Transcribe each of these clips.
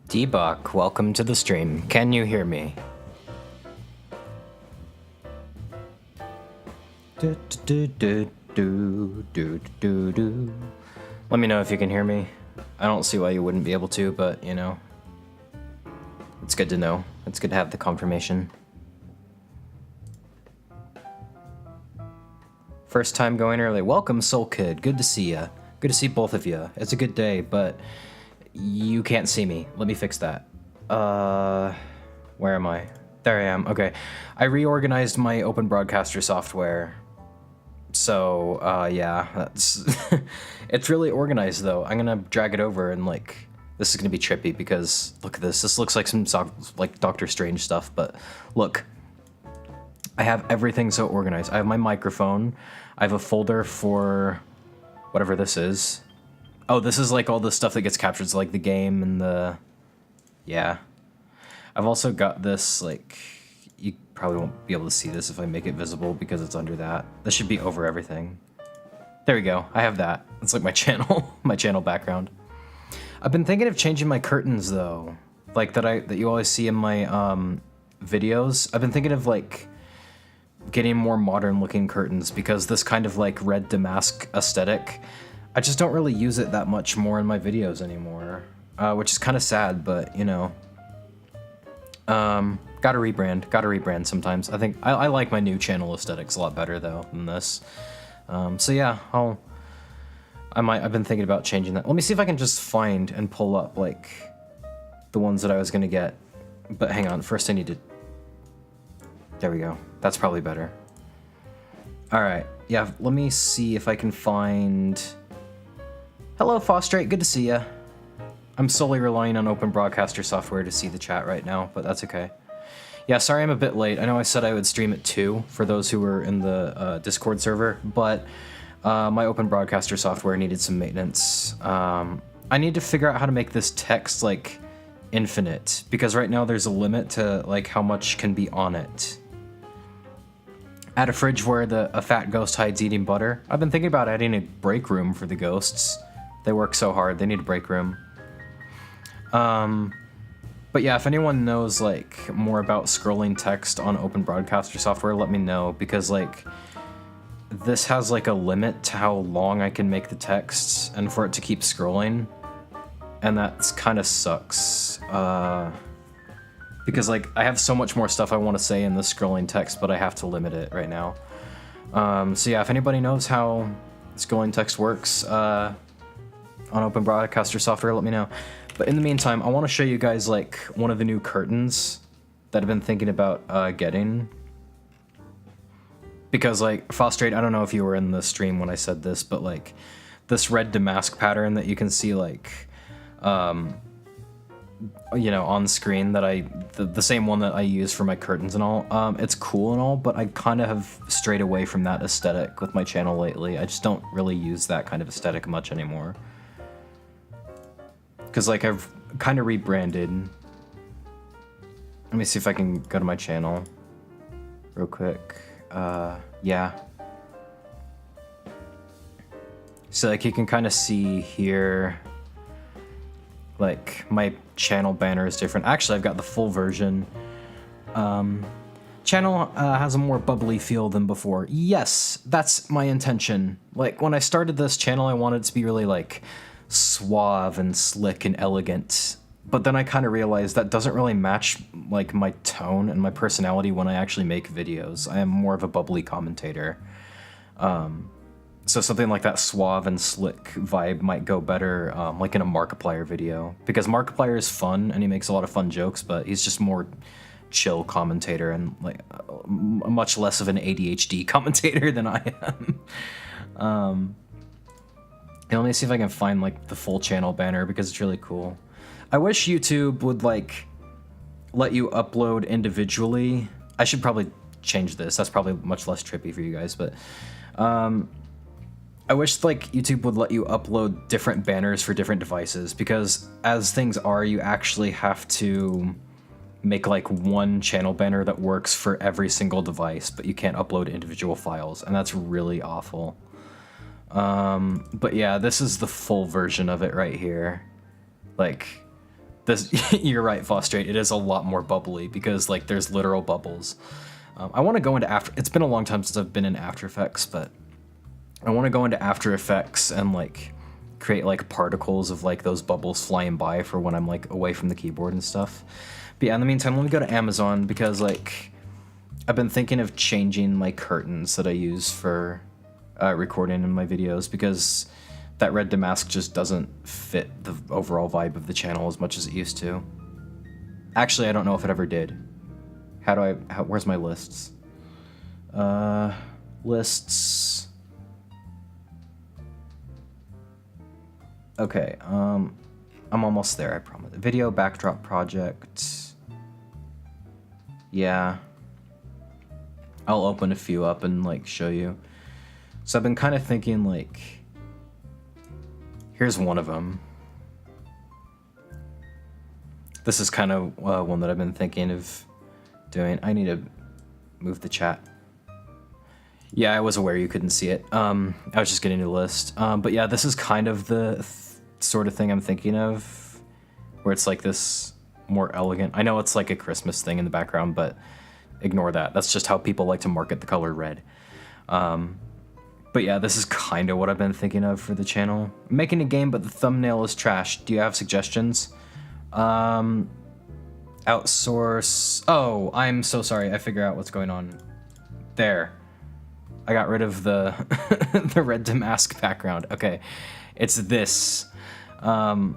D-Buck, welcome to the stream. Can you hear me? Let me know if you can hear me. I don't see why you wouldn't be able to, but you know, it's good to know. It's good to have the confirmation. First time going early. Welcome, Soul Kid. Good to see ya. Good to see both of you. It's a good day, but you can't see me. Let me fix that. Where am I? There I am. Okay. I reorganized my Open Broadcaster software. So, yeah, that's... It's really organized, though. I'm gonna drag it over and, like... This is gonna be trippy because, look at this. This looks like some, like, Doctor Strange stuff, but look. I have everything so organized. I have my microphone. I have a folder for whatever this is. Oh, this is, like, all the stuff that gets captured, so, like, the game and the... Yeah. I've also got this, like... You probably won't be able to see this if I make it visible because it's under that. This should be over everything. There we go. I have that. It's like my channel, my channel background. I've been thinking of changing my curtains though, like that you always see in my videos. I've been thinking of like getting more modern looking curtains because this kind of like red damask aesthetic, I just don't really use it that much more in my videos anymore, which is kind of sad, but you know. Gotta rebrand sometimes. I think I like my new channel aesthetics a lot better though than this. So yeah, I've been thinking about changing that. Let me see if I can just find and pull up like the ones that I was gonna get. But hang on, first I need to, there we go. That's probably better. All right, yeah, let me see if I can find, hello Fostrate, good to see ya. I'm solely relying on Open Broadcaster software to see the chat right now, but that's okay. Yeah, sorry I'm a bit late. I know I said I would stream at 2 for those who were in the Discord server, but my Open Broadcaster software needed some maintenance. I need to figure out how to make this text, like, infinite, because right now there's a limit to, like, how much can be on it. Add a fridge where a fat ghost hides eating butter. I've been thinking about adding a break room for the ghosts. They work so hard, they need a break room. But yeah, if anyone knows like more about scrolling text on Open Broadcaster software, let me know, because like this has like a limit to how long I can make the text and for it to keep scrolling, and that's kind of sucks. Because like I have so much more stuff I want to say in the scrolling text, but I have to limit it right now. So yeah, if anybody knows how scrolling text works on Open Broadcaster software, let me know. But in the meantime, I want to show you guys like one of the new curtains that I've been thinking about getting. Because like, Fostrate, I don't know if you were in the stream when I said this, but like this red damask pattern that you can see like, you know, on screen that the same one that I use for my curtains and all, it's cool and all, but I kind of have strayed away from that aesthetic with my channel lately. I just don't really use that kind of aesthetic much anymore. Because, like, I've kind of rebranded. Let me see if I can go to my channel real quick. Yeah. So, like, you can kind of see here, like, my channel banner is different. Actually, I've got the full version. Channel has a more bubbly feel than before. Yes, that's my intention. Like, when I started this channel, I wanted it to be really, like, suave and slick and elegant, but then I kind of realized that doesn't really match like my tone and my personality when I actually make videos. I am more of a bubbly commentator, so something like that suave and slick vibe might go better like in a Markiplier video, because Markiplier is fun and he makes a lot of fun jokes, but he's just more chill commentator and like much less of an ADHD commentator than I am. And let me see if I can find like the full channel banner because it's really cool. I wish YouTube would like let you upload individually. I should probably change this. That's probably much less trippy for you guys, but I wish like YouTube would let you upload different banners for different devices, because as things are, you actually have to make like one channel banner that works for every single device, but you can't upload individual files, and that's really awful. But yeah, this is the full version of it right here. Like, This, you're right, Fostrate. It is a lot more bubbly because like there's literal bubbles. I want to go into After. It's been a long time since I've been in After Effects, but I want to go into After Effects and like create like particles of like those bubbles flying by for when I'm like away from the keyboard and stuff. But yeah, in the meantime, let me go to Amazon because like I've been thinking of changing my curtains that I use for recording in my videos because that red damask just doesn't fit the overall vibe of the channel as much as it used to. Actually, I don't know if it ever did. Where's my lists? Lists. Okay, I'm almost there, I promise. Video backdrop project. Yeah. I'll open a few up and like show you. So I've been kind of thinking like, here's one of them. This is kind of one that I've been thinking of doing. I need to move the chat. Yeah, I was aware you couldn't see it. I was just getting a list. But yeah, this is kind of the sort of thing I'm thinking of, where it's like this more elegant. I know it's like a Christmas thing in the background, but ignore that. That's just how people like to market the color red. But yeah, this is kind of what I've been thinking of for the channel. I'm making a game, but the thumbnail is trash. Do you have suggestions? Outsource. Oh, I'm so sorry. I figure out what's going on. There. I got rid of the the red damask background. Okay, it's this kind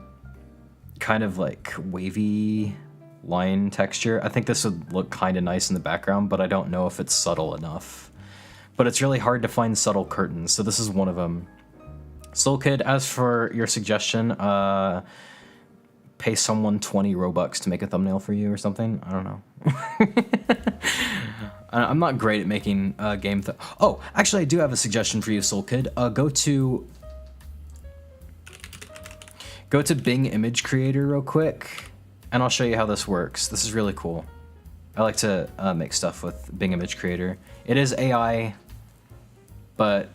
of like wavy line texture. I think this would look kind of nice in the background, but I don't know if it's subtle enough. But it's really hard to find subtle curtains, so this is one of them. SoulKid, as for your suggestion, pay someone 20 Robux to make a thumbnail for you or something. I don't know. I'm not great at making game. Oh, actually, I do have a suggestion for you, SoulKid. Go to Bing Image Creator real quick, and I'll show you how this works. This is really cool. I like to make stuff with Bing Image Creator. It is AI, but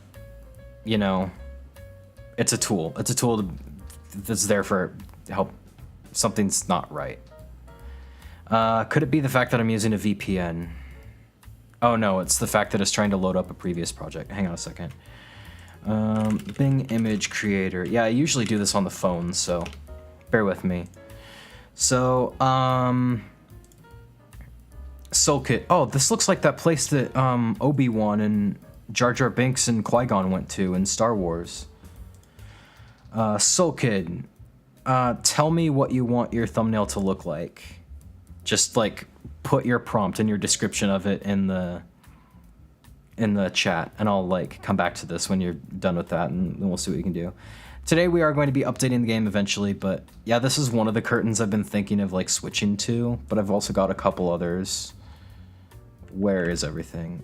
you know, it's a tool. It's a tool that's there for help. Something's not right. Could it be the fact that I'm using a VPN? Oh no, it's the fact that it's trying to load up a previous project. Hang on a second. Bing Image Creator. Yeah, I usually do this on the phone, so bear with me. So, SoulKit. Oh, this looks like that place that Obi-Wan and Jar Jar Binks and Qui-Gon went to in Star Wars. SoulKid, tell me what you want your thumbnail to look like. Just like put your prompt and your description of it in the chat, and I'll like come back to this when you're done with that, and then we'll see what you can do. Today we are going to be updating the game eventually, but yeah, this is one of the curtains I've been thinking of like switching to, but I've also got a couple others. Where is everything?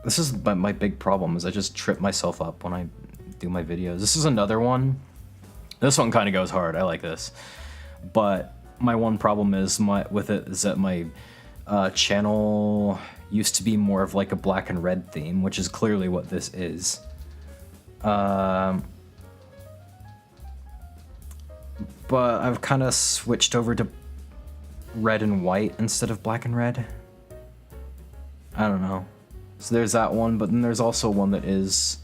This is my big problem, is I just trip myself up when I do my videos. This is another one. This one kind of goes hard. I like this, but my one problem is that my channel used to be more of like a black and red theme, which is clearly what this is. But I've kind of switched over to red and white instead of black and red. I don't know. So there's that one, but then there's also one that is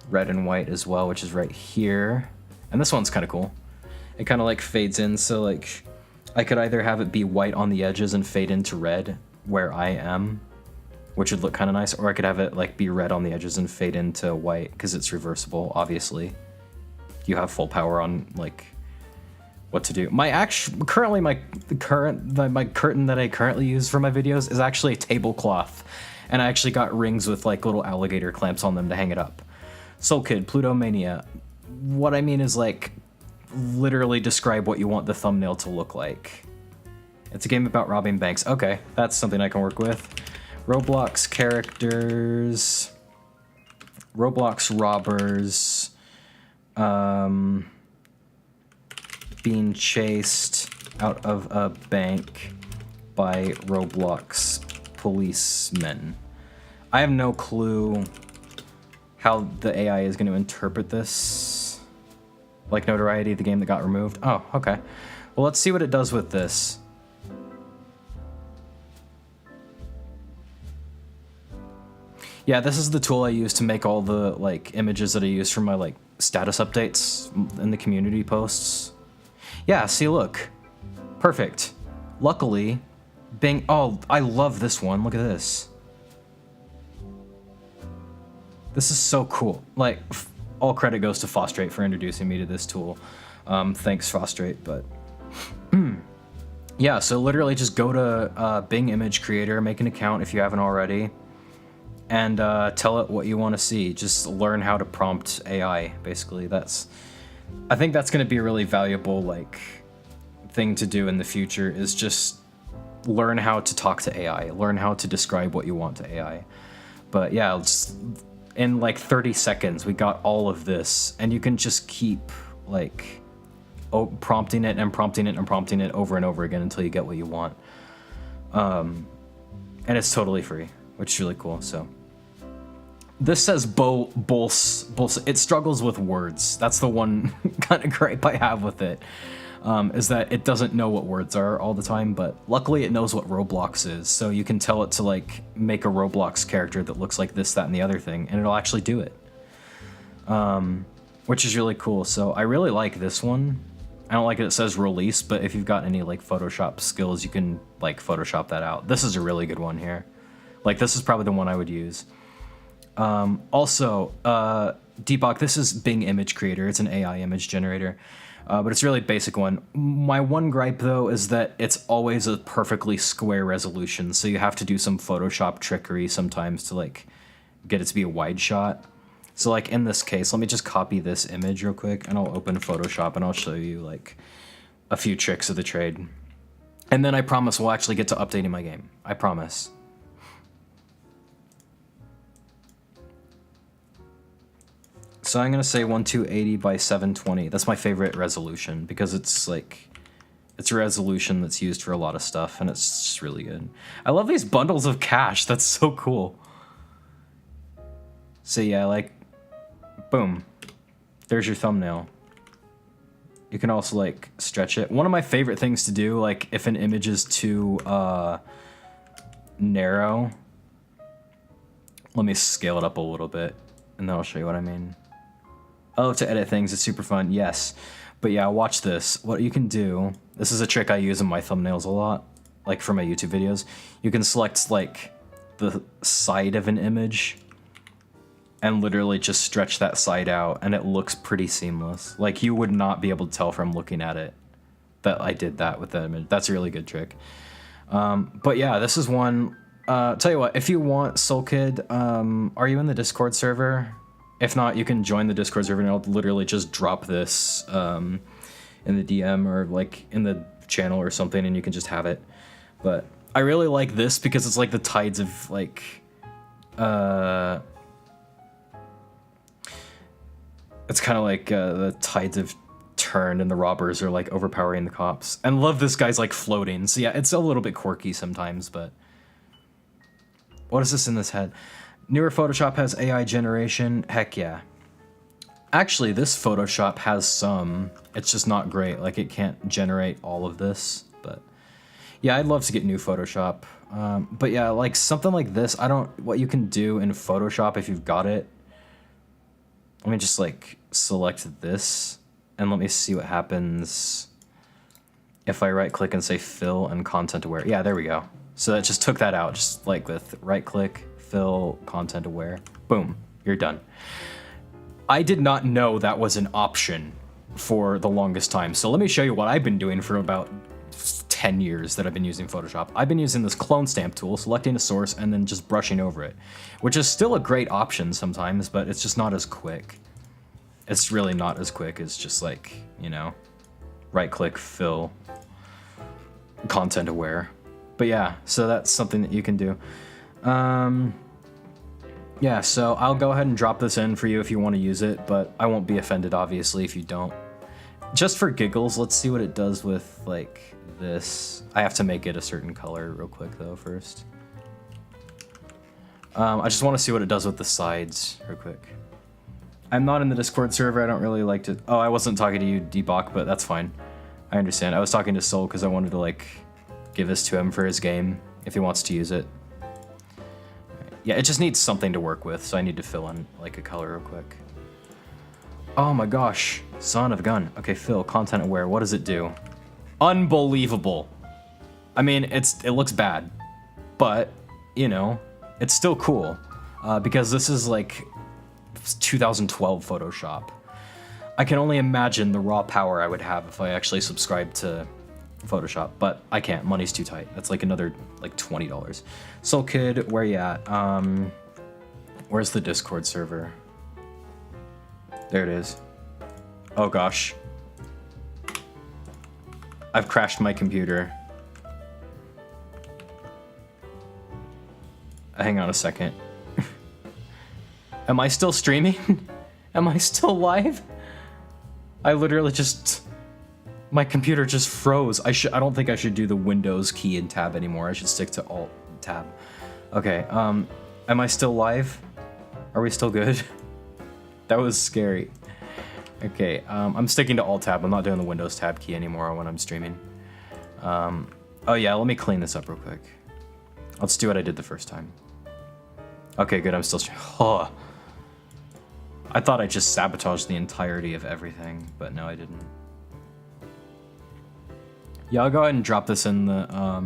red and white as well, which is right here. And this one's kind of cool. It kind of like fades in, so like I could either have it be white on the edges and fade into red where I am, which would look kind of nice, or I could have it like be red on the edges and fade into white, because it's reversible, obviously. You have full power on like what to do. My curtain that I currently use for my videos is actually a tablecloth, and I actually got rings with like little alligator clamps on them to hang it up. SoulKid, Plutomania. What I mean is like literally describe what you want the thumbnail to look like. It's a game about robbing banks. Okay, that's something I can work with. Roblox characters, Roblox robbers, being chased out of a bank by Roblox policemen. I have no clue how the AI is going to interpret this. Like Notoriety, the game that got removed? Oh, okay. Well, let's see what it does with this. Yeah, this is the tool I use to make all the like images that I use for my like status updates in the community posts. Yeah, see, look. Perfect. Luckily, Bing... Oh, I love this one. Look at this. This is so cool. Like, all credit goes to Fostrate for introducing me to this tool. Thanks, Fostrate, but... yeah, so literally just go to Bing Image Creator, make an account if you haven't already, and tell it what you want to see. Just learn how to prompt AI, basically. I think that's going to be a really valuable, like, thing to do in the future, is just learn how to talk to AI, learn how to describe what you want to AI. But yeah, in like 30 seconds, we got all of this, and you can just keep, like... prompting it and prompting it and prompting it over and over again until you get what you want. And it's totally free, which is really cool. So this says it struggles with words. That's the one kind of gripe I have with it, is that it doesn't know what words are all the time, but luckily it knows what Roblox is. So you can tell it to like make a Roblox character that looks like this, that, and the other thing, and it'll actually do it. Which is really cool. So I really like this one. I don't like it says release, but if you've got any like Photoshop skills, you can like Photoshop that out. This is a really good one here. Like this is probably the one I would use. Also, Deepak, this is Bing Image Creator. It's an AI image generator, but it's a really basic one. My one gripe though is that it's always a perfectly square resolution, so you have to do some Photoshop trickery sometimes to like get it to be a wide shot. So like in this case, let me just copy this image real quick and I'll open Photoshop and I'll show you like a few tricks of the trade. And then I promise we'll actually get to updating my game. I promise. So I'm gonna say 1280 by 720. That's my favorite resolution because it's like, it's a resolution that's used for a lot of stuff and it's just really good. I love these bundles of cash. That's so cool. So yeah, like, boom, there's your thumbnail. You can also like stretch it. One of my favorite things to do, like if an image is too narrow, let me scale it up a little bit and then I'll show you what I mean. Oh, to edit things, it's super fun, yes. But yeah, watch this. What you can do, this is a trick I use in my thumbnails a lot, like for my YouTube videos. You can select like the side of an image and literally just stretch that side out and it looks pretty seamless. Like you would not be able to tell from looking at it that I did that with that image. That's a really good trick. But yeah, this is one. Tell you what, if you want Soul Kid, are you in the Discord server? If not, you can join the Discord server and I'll literally just drop this in the DM or like in the channel or something and you can just have it. But I really like this because it's like the tides of like it's kind of like the tides have turned and the robbers are like overpowering the cops. And love this guy's like floating. So yeah, it's a little bit quirky sometimes, but what is this in this head? Newer Photoshop has AI generation. Heck yeah. Actually, this Photoshop has some. It's just not great. Like it can't generate all of this, but yeah, I'd love to get new Photoshop. But yeah, like something like this, what you can do in Photoshop if you've got it. Let me just like select this and let me see what happens if I right click and say fill and content aware. Yeah, there we go. So that just took that out, just like with right click, fill, content aware. Boom, you're done. I did not know that was an option for the longest time. So let me show you what I've been doing for about 10 years that I've been using Photoshop. I've been using this clone stamp tool, selecting a source and then just brushing over it, which is still a great option sometimes, but it's just not as quick. It's really not as quick as just like, you know, right click, fill, content aware. But yeah, so that's something that you can do. Yeah, so I'll go ahead and drop this in for you if you want to use it, but I won't be offended obviously if you don't. Just for giggles, let's see what it does with like this. I have to make it a certain color real quick though first. I just want to see what it does with the sides real quick. I'm not in the Discord server. I don't really like to... Oh, I wasn't talking to you, Debok, but that's fine. I understand. I was talking to Soul because I wanted to, like, give this to him for his game if he wants to use it. Yeah, it just needs something to work with, so I need to fill in, like, a color real quick. Oh my gosh. Son of a gun. Okay, Phil, content aware. What does it do? Unbelievable. I mean, it looks bad, but, you know, it's still cool because this is, like, 2012 Photoshop. I can only imagine the raw power I would have if I actually subscribed to Photoshop, but I can't. Money's too tight. That's like another like $20. Soul Kid, where you at? Where's the Discord server? There it is. Oh gosh. I've crashed my computer. Hang on a second. Am I still streaming? Am I still live? I literally just... My computer just froze. I don't think I should do the Windows key and tab anymore. I should stick to Alt tab. Okay, am I still live? Are we still good? That was scary. Okay, I'm sticking to Alt tab. I'm not doing the Windows tab key anymore when I'm streaming. Oh yeah, let me clean this up real quick. Let's do what I did the first time. Okay, good, I'm still streaming. Oh. I thought I just sabotaged the entirety of everything, but no, I didn't. Yeah, I'll go ahead and drop this in the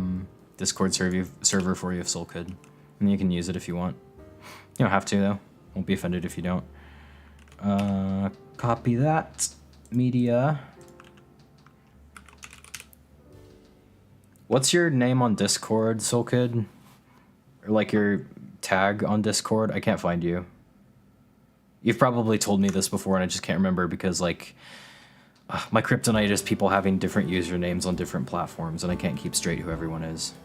Discord server for you if Soul could. And you can use it if you want. You don't have to, though. Won't be offended if you don't. Copy that. Media. What's your name on Discord, Soul Kid? Or like your tag on Discord? I can't find you. You've probably told me this before and I just can't remember because, like, my kryptonite is people having different usernames on different platforms and I can't keep straight who everyone is.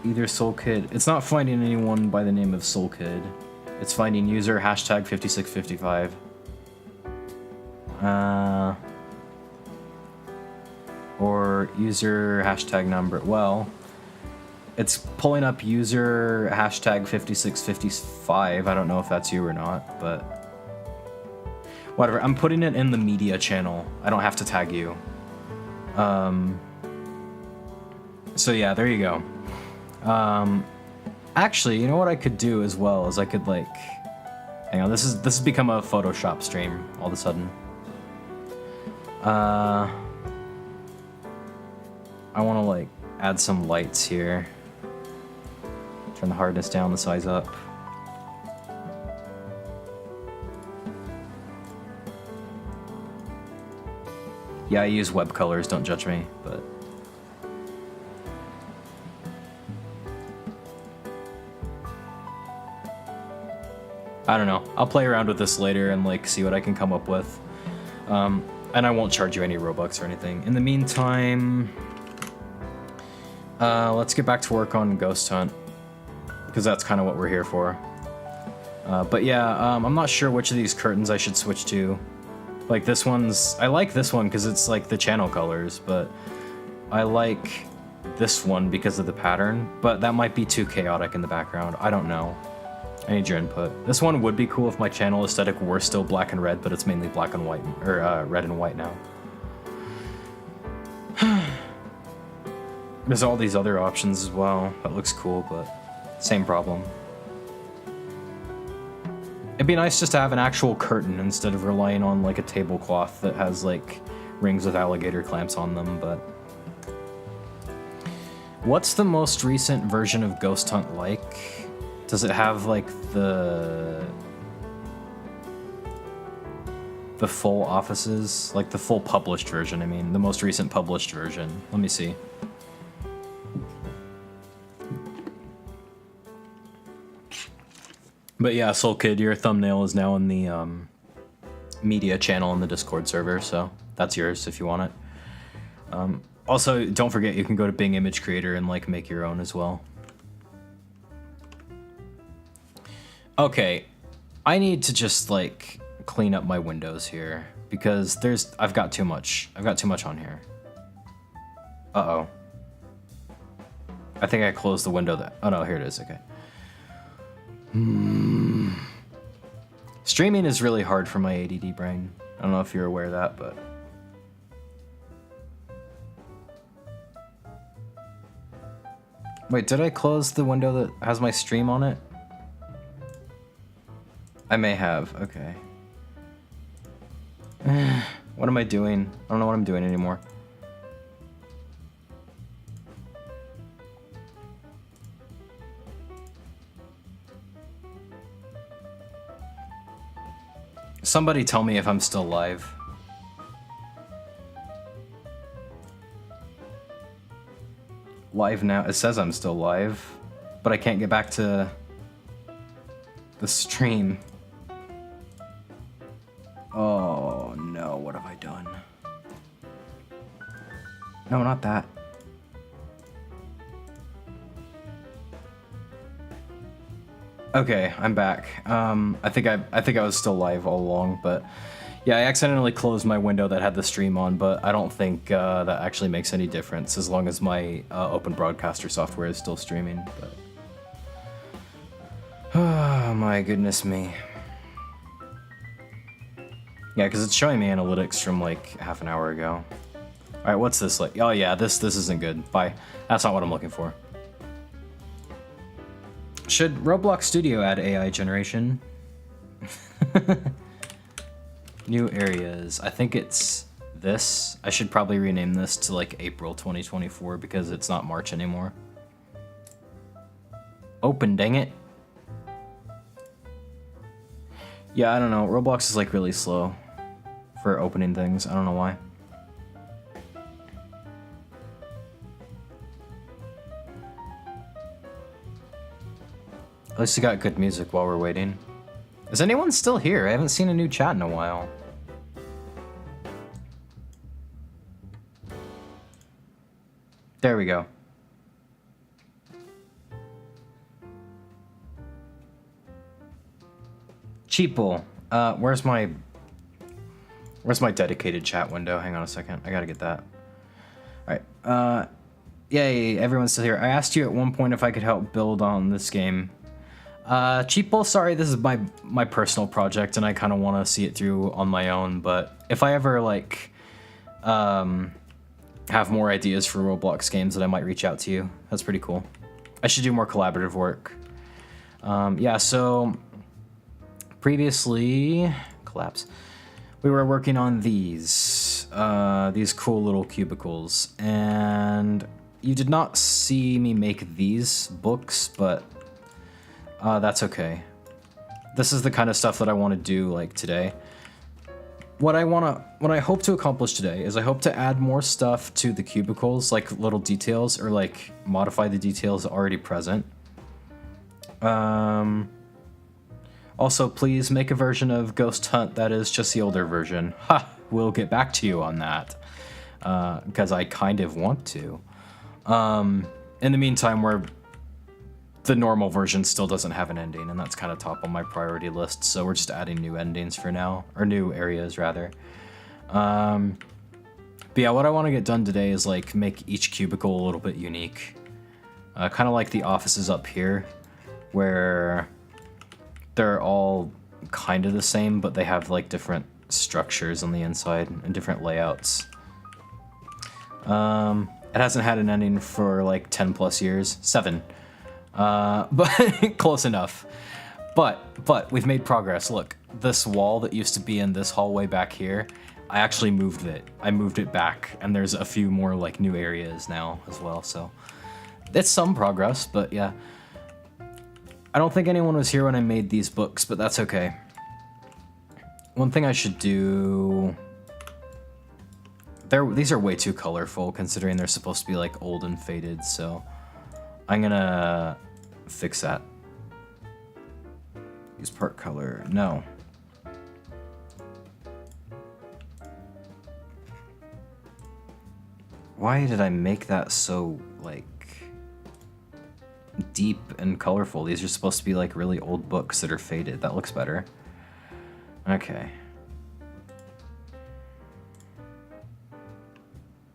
Either Soul Kid. It's not finding anyone by the name of Soul Kid. It's finding user hashtag 5655. Or user hashtag number. Well, it's pulling up user hashtag 5655. I don't know if that's you or not, but whatever. I'm putting it in the media channel. I don't have to tag you. So yeah, there you go. Actually, you know what I could do as well is I could like, hang on, this has become a Photoshop stream all of a sudden. I want to like add some lights here. Turn the hardness down, the size up. Yeah, I use web colors, don't judge me, but... I don't know. I'll play around with this later and like see what I can come up with. And I won't charge you any Robux or anything. In the meantime, let's get back to work on Ghost Hunt, because that's kind of what we're here for. But yeah, I'm not sure which of these curtains I should switch to. Like this one's, I like this one because it's like the channel colors, but I like this one because of the pattern, but that might be too chaotic in the background. I don't know. I need your input. This one would be cool if my channel aesthetic were still black and red, but it's mainly black and white, or red and white now. There's all these other options as well. That looks cool, but same problem. It'd be nice just to have an actual curtain instead of relying on like a tablecloth that has like rings with alligator clamps on them, but... What's the most recent version of Ghost Hunt like? Does it have like the full offices? Like the full published version, I mean, the most recent published version. Let me see. But yeah, Soul Kid, your thumbnail is now in the media channel in the Discord server, so that's yours if you want it. Also, don't forget you can go to Bing Image Creator and like make your own as well. Okay, I need to just like clean up my windows here because I've got too much. I've got too much on here. Uh-oh. I think I closed the window that, oh no, here it is, okay. Streaming is really hard for my ADD brain. I don't know if you're aware of that, but... Wait, did I close the window that has my stream on it? I may have, okay. What am I doing? I don't know what I'm doing anymore. Somebody tell me if I'm still live. Live now. It says I'm still live, but I can't get back to the stream. Oh no, what have I done? No, not that. Okay, I'm back. I think I was still live all along, but yeah, I accidentally closed my window that had the stream on, but I don't think that actually makes any difference as long as my open broadcaster software is still streaming. But oh my goodness me. Yeah, because it's showing me analytics from like half an hour ago. All right, what's this like? Oh yeah, this isn't good. Bye. That's not what I'm looking for. Should Roblox Studio add AI generation? New areas. I think it's this. I should probably rename this to like April 2024 because it's not March anymore. Open, dang it. Yeah, I don't know. Roblox is like really slow for opening things. I don't know why. At least we got good music while we're waiting. Is anyone still here? I haven't seen a new chat in a while. There we go. Cheaple. Where's my dedicated chat window? Hang on a second. I gotta get that. Alright. Yay, everyone's still here. I asked you at one point if I could help build on this game. Cheaple, sorry, this is my personal project and I kind of want to see it through on my own, but if I ever, like, have more ideas for Roblox games, that I might reach out to you. That's pretty cool. I should do more collaborative work. Yeah, so previously, collapse, we were working on these cool little cubicles, and you did not see me make these books, but that's okay. This is the kind of stuff that I want to do like today. What I hope to accomplish today is I hope to add more stuff to the cubicles, like little details, or like modify the details already present. Also, please make a version of Ghost Hunt that is just the older version. Ha! We'll get back to you on that. Because I kind of want to. In the meantime, the normal version still doesn't have an ending, and that's kind of top on my priority list, so we're just adding new endings for now, or new areas rather. But yeah, what I want to get done today is like make each cubicle a little bit unique. Kind of like the offices up here, where they're all kind of the same, but they have like different structures on the inside and different layouts. It hasn't had an ending for like 10 plus years, 7. But close enough. But we've made progress. Look, this wall that used to be in this hallway back here, I actually moved it. I moved it back, and there's a few more like new areas now as well, so it's some progress, but yeah. I don't think anyone was here when I made these books, but that's okay. One thing I should do... These are way too colorful considering they're supposed to be like old and faded, so I'm gonna fix that. Use part color. No. Why did I make that so like deep and colorful? These are supposed to be like really old books that are faded. That looks better. Okay.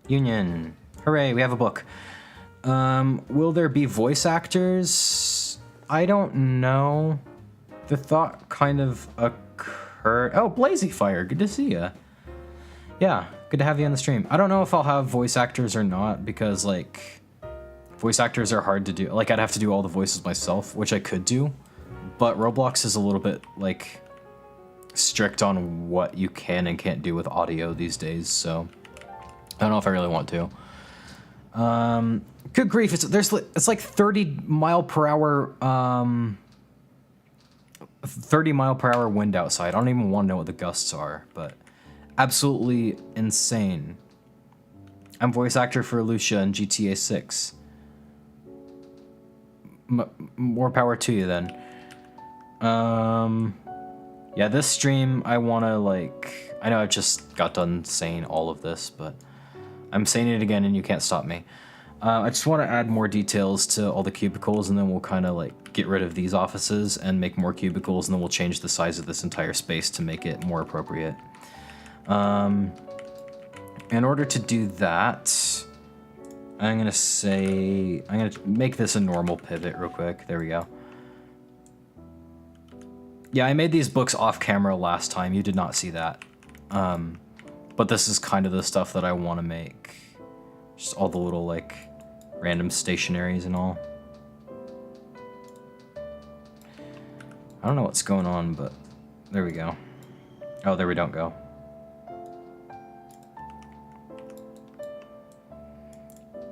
Union. Hooray, we have a book. Will there be voice actors? I don't know. The thought kind of occurred. Oh, Blazy Fire, good to see ya. Yeah, good to have you on the stream. I don't know if I'll have voice actors or not because like voice actors are hard to do. Like I'd have to do all the voices myself, which I could do, but Roblox is a little bit like strict on what you can and can't do with audio these days, so I don't know if I really want to. Good grief, it's like 30 mile per hour 30 mile per hour wind outside. I don't even want to know what the gusts are, but absolutely insane. I'm voice actor for Lucia in GTA 6. More power to you then. Yeah, this stream I want to like, I know I just got done saying all of this, but I'm saying it again and you can't stop me. I just want to add more details to all the cubicles, and then we'll kind of like get rid of these offices and make more cubicles, and then we'll change the size of this entire space to make it more appropriate. In order to do that, I'm gonna make this a normal pivot real quick. There we go. Yeah, I made these books off camera last time. You did not see that. But this is kind of the stuff that I want to make. Just all the little like random stationaries and all. I don't know what's going on, but there we go. Oh, there we don't go.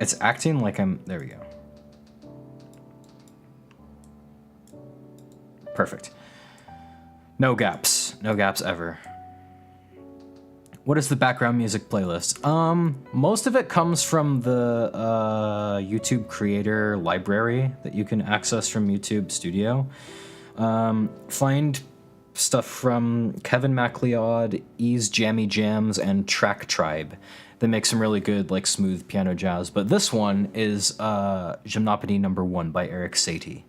It's acting like I'm... There we go. Perfect. No gaps. No gaps ever. What is the background music playlist? Most of it comes from the YouTube creator library that you can access from YouTube Studio. Find stuff from Kevin MacLeod, Ease Jammy Jams, and Track Tribe. They make some really good, like, smooth piano jazz. But this one is Gymnopédie No. 1 by Eric Satie.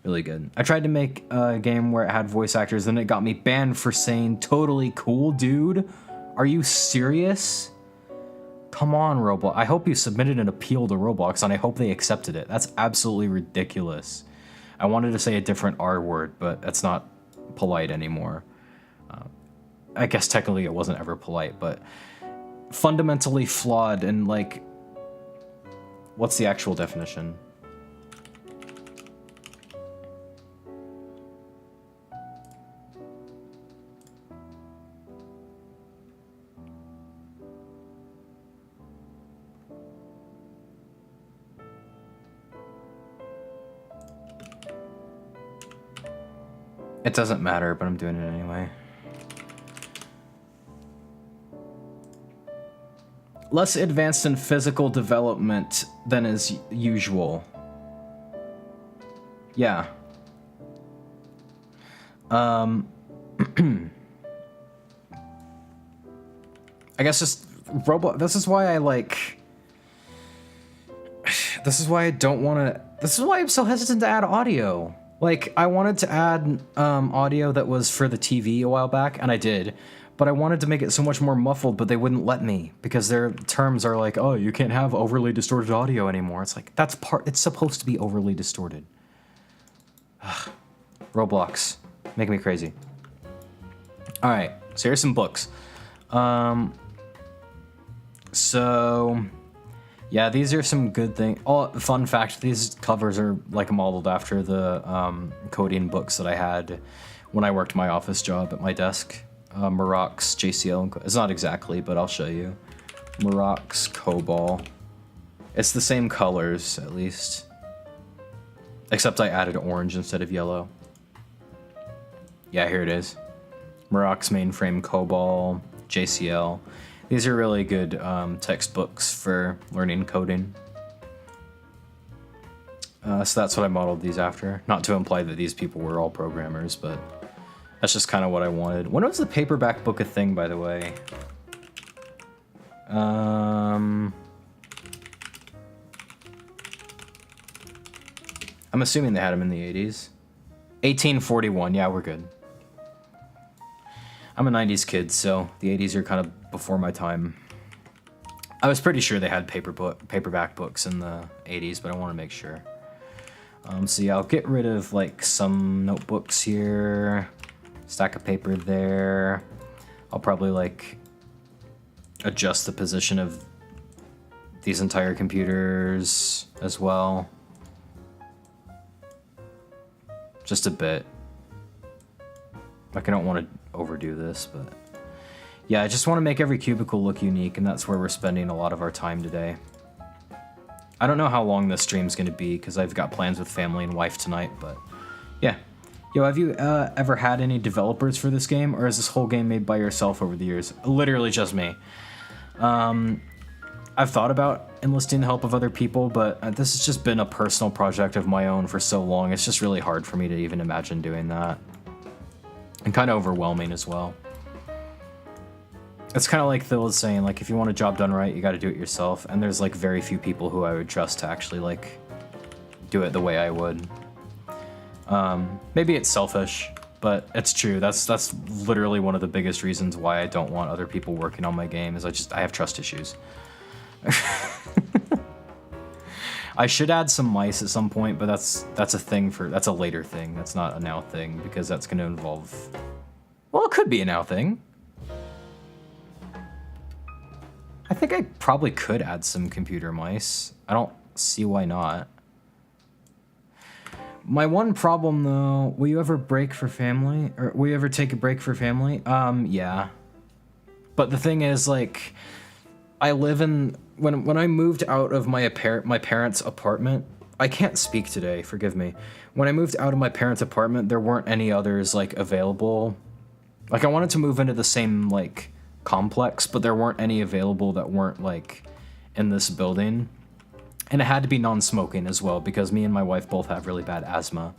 Really good. I tried to make a game where it had voice actors, and it got me banned for saying totally cool, dude. Are you serious? Come on, Roblox. I hope you submitted an appeal to Roblox, and I hope they accepted it. That's absolutely ridiculous. I wanted to say a different R word, but that's not polite anymore. I guess technically it wasn't ever polite, but fundamentally flawed and like... What's the actual definition? It doesn't matter, but I'm doing it anyway. Less advanced in physical development than is usual. Yeah. I guess just Roblox. This is why I like. This is why I don't want to. This is why I'm so hesitant to add audio. Like, I wanted to add audio that was for the TV a while back, and I did. But I wanted to make it so much more muffled, but they wouldn't let me. Because their terms are like, oh, you can't have overly distorted audio anymore. It's like, it's supposed to be overly distorted. Ugh. Roblox. Making me crazy. Alright, so here's some books. So... yeah, these are some good things. Oh, fun fact, these covers are like modeled after the coding books that I had when I worked my office job at my desk. Marox, JCL, it's not exactly, but I'll show you. Marox, Cobol. It's the same colors, at least. Except I added orange instead of yellow. Yeah, here it is. Marox, Mainframe, Cobol, JCL. These are really good textbooks for learning coding. So that's what I modeled these after. Not to imply that these people were all programmers, but that's just kind of what I wanted. When was the paperback book a thing, by the way? I'm assuming they had them in the 80s. 1841, yeah, we're good. I'm a 90s kid, so the 80s are kind of before my time. I was pretty sure they had paperback books in the 80s, but I want to make sure. So yeah, I'll get rid of like some notebooks here, stack of paper there. I'll probably like adjust the position of these entire computers as well. Just a bit. Like I don't want to overdo this, but yeah, I just want to make every cubicle look unique, and that's where we're spending a lot of our time today. I don't know how long this stream's gonna be, because I've got plans with family and wife tonight, but yeah. Yo, have you ever had any developers for this game, or is this whole game made by yourself over the years? Literally just me. I've thought about enlisting the help of other people, but this has just been a personal project of my own for so long, it's just really hard for me to even imagine doing that. And kind of overwhelming as well. It's kind of like Phil was saying, like, if you want a job done right, you got to do it yourself, and there's like very few people who I would trust to actually like do it the way I would. Maybe it's selfish, but it's true. That's literally one of the biggest reasons why I don't want other people working on my game, is I have trust issues. I should add some mice at some point, but that's a later thing. That's not a now thing, because that's going to involve, well, it could be a now thing. I think I probably could add some computer mice. I don't see why not. My one problem though, will you ever break for family? Or will you ever take a break for family? Yeah. But the thing is, like, I live in, when I moved out of my parents' apartment, I can't speak today, forgive me. When I moved out of my parents' apartment, there weren't any others, like, available. Like, I wanted to move into the same, like, complex, but there weren't any available that weren't, like, in this building. And it had to be non-smoking as well, because me and my wife both have really bad asthma.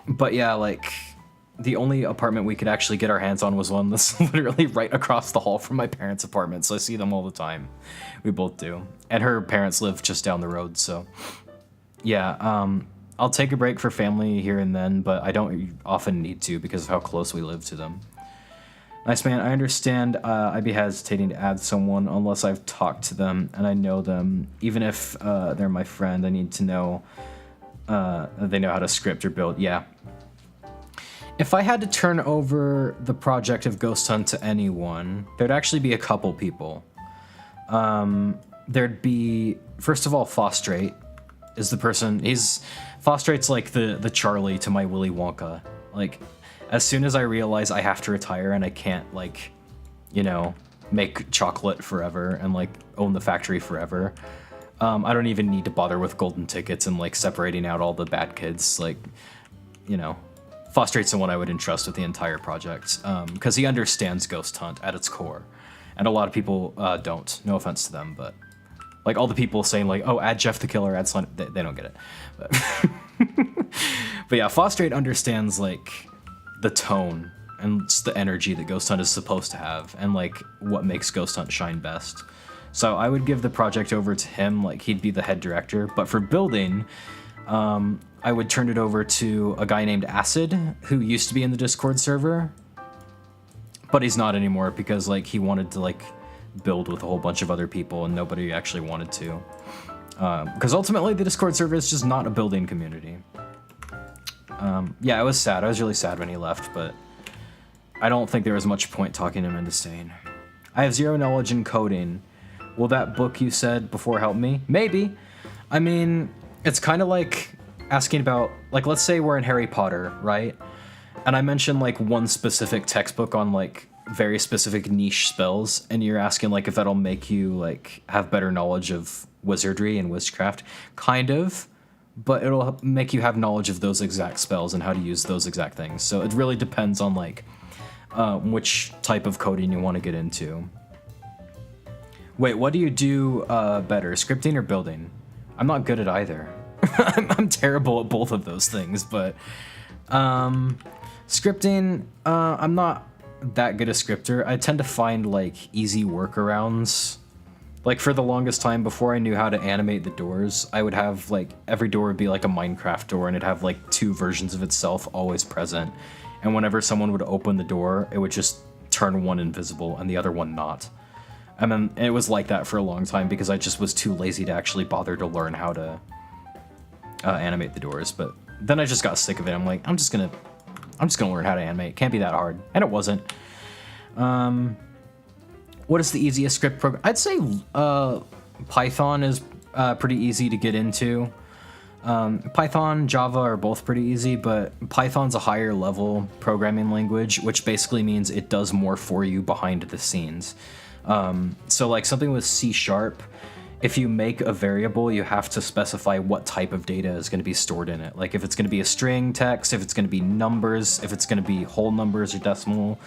But yeah, like, the only apartment we could actually get our hands on was one that's literally right across the hall from my parents' apartment, so I see them all the time. We both do. And her parents live just down the road, so... Yeah, I'll take a break for family here and then, but I don't often need to because of how close we live to them. Nice man, I understand I'd be hesitating to add someone unless I've talked to them and I know them. Even if they're my friend, I need to know they know how to script or build. Yeah. If I had to turn over the project of Ghost Hunt to anyone, there'd actually be a couple people. There'd be, first of all, Fostrate is the person. Fostrate's like the Charlie to my Willy Wonka. Like, as soon as I realize I have to retire and I can't, like, you know, make chocolate forever and, like, own the factory forever, I don't even need to bother with golden tickets and, like, separating out all the bad kids. Like, you know, Fostrate's someone I would entrust with the entire project, because he understands Ghost Hunt at its core. And a lot of people don't. No offense to them, but... Like, all the people saying, like, oh, add Jeff the Killer, add Slime, they don't get it. But yeah, Fostrate understands, like, the tone and the energy that Ghost Hunt is supposed to have, and, like, what makes Ghost Hunt shine best. So I would give the project over to him, like, he'd be the head director. But for building, I would turn it over to a guy named Acid, who used to be in the Discord server. But he's not anymore because, like, he wanted to, like, build with a whole bunch of other people and nobody actually wanted to. Because ultimately the Discord server is just not a building community. Yeah, I was sad. I was really sad when he left, but I don't think there was much point talking him into staying. I have zero knowledge in coding. Will that book you said before help me? Maybe. I mean, it's kind of like asking about, like, let's say we're in Harry Potter, right? And I mentioned, like, one specific textbook on, like, very specific niche spells, and you're asking, like, if that'll make you, like, have better knowledge of wizardry and witchcraft. Kind of, but it'll make you have knowledge of those exact spells and how to use those exact things. So it really depends on, like, which type of coding you want to get into. Wait, what do you do better, scripting or building? I'm not good at either. I'm terrible at both of those things, but scripting, I'm not that good a scripter. I tend to find, like, easy workarounds. Like, for the longest time, before I knew how to animate the doors, I would have, like, every door would be like a Minecraft door, and it'd have, like, two versions of itself always present. And whenever someone would open the door, it would just turn one invisible and the other one not. And then it was like that for a long time because I just was too lazy to actually bother to learn how to animate the doors. But then I just got sick of it. I'm like, I'm just gonna learn how to animate. It can't be that hard, and it wasn't. What is the easiest script program? I'd say Python is pretty easy to get into. Python, Java are both pretty easy, but Python's a higher level programming language, which basically means it does more for you behind the scenes. So like something with C#, if you make a variable, you have to specify what type of data is going to be stored in it. Like if it's going to be a string text, if it's going to be numbers, if it's going to be whole numbers or decimal.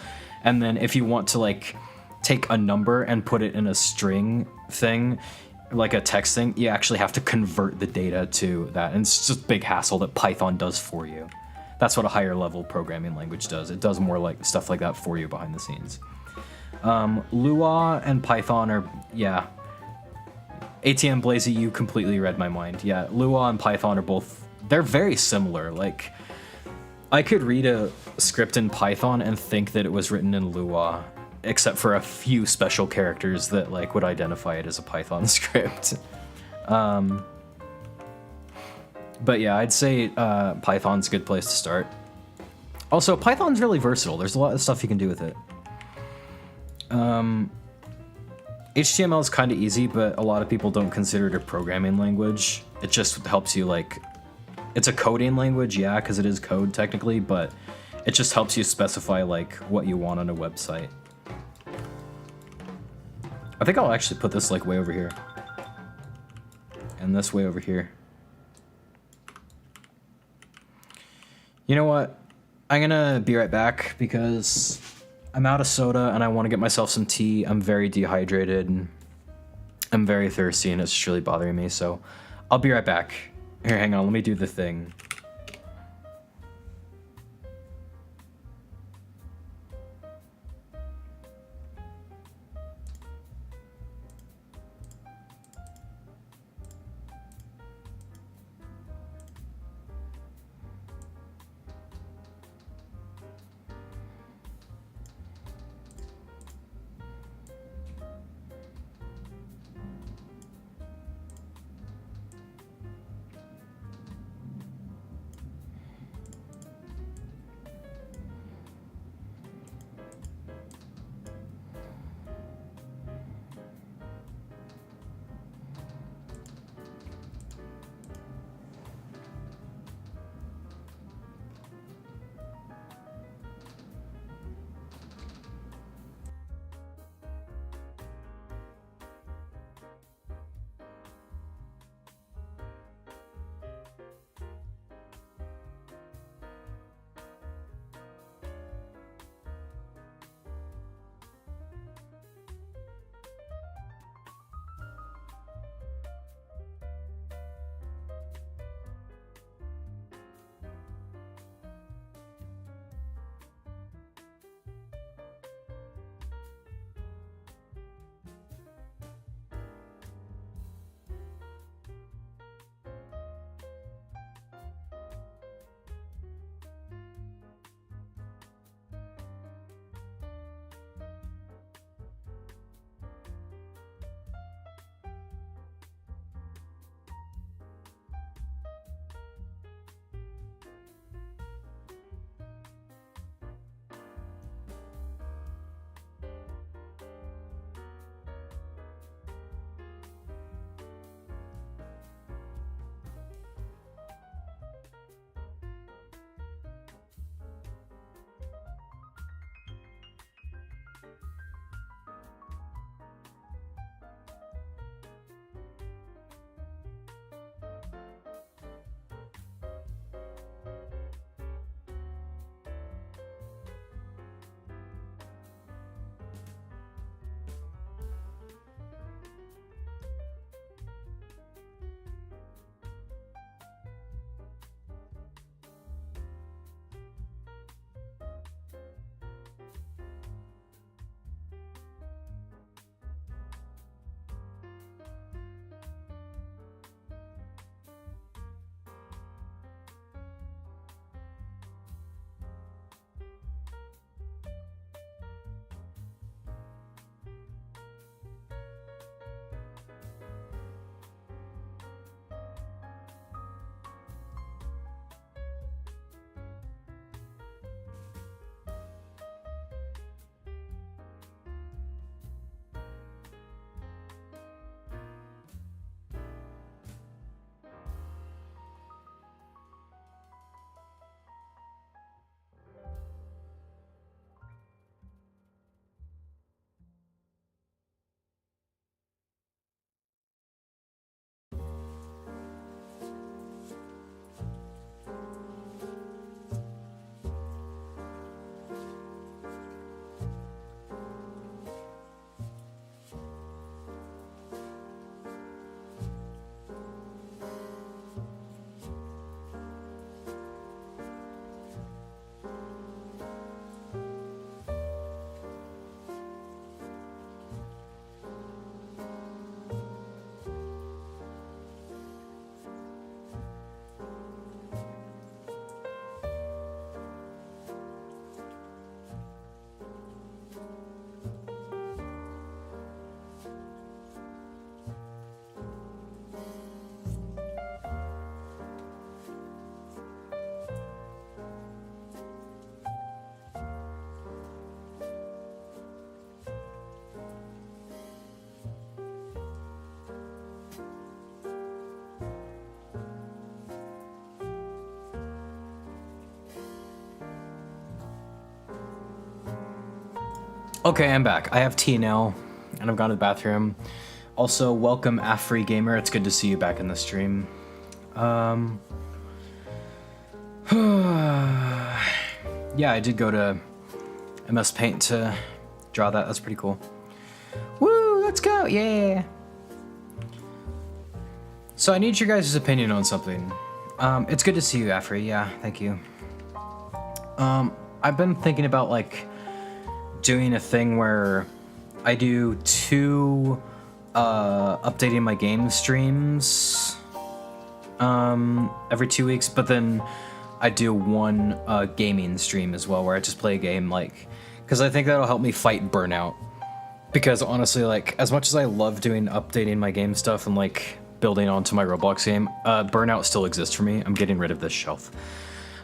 And then if you want to like take a number and put it in a string thing, like a text thing, you actually have to convert the data to that. And it's just a big hassle that Python does for you. That's what a higher level programming language does. It does more like stuff like that for you behind the scenes. Lua and Python are, yeah. ATM Blazy, you completely read my mind. Yeah, Lua and Python are both, they're very similar. Like, I could read a script in Python and think that it was written in Lua, except for a few special characters that like would identify it as a Python script. But yeah, I'd say Python's a good place to start. Also, Python's really versatile. There's a lot of stuff you can do with it. HTML is kind of easy, but a lot of people don't consider it a programming language. It just helps you like, it's a coding language, yeah, because it is code technically, but it just helps you specify like what you want on a website. I think I'll actually put this like way over here. And this way over here. You know what? I'm gonna be right back because I'm out of soda and I want to get myself some tea. I'm very dehydrated and I'm very thirsty and it's just really bothering me, so I'll be right back. Here, hang on, let me do the thing. Okay, I'm back. I have tea now, and I've gone to the bathroom. Also, welcome Afree Gamer. It's good to see you back in the stream. Yeah, I did go to MS Paint to draw that. That's pretty cool. Woo, let's go, yeah. So I need your guys' opinion on something. It's good to see you, Afree. Yeah, thank you. I've been thinking about like doing a thing where I do 2 updating my game streams every 2 weeks, but then I do 1 gaming stream as well where I just play a game, like, because I think that'll help me fight burnout. Because honestly, like, as much as I love doing updating my game stuff and like building onto my Roblox game, burnout still exists for me. I'm getting rid of this shelf.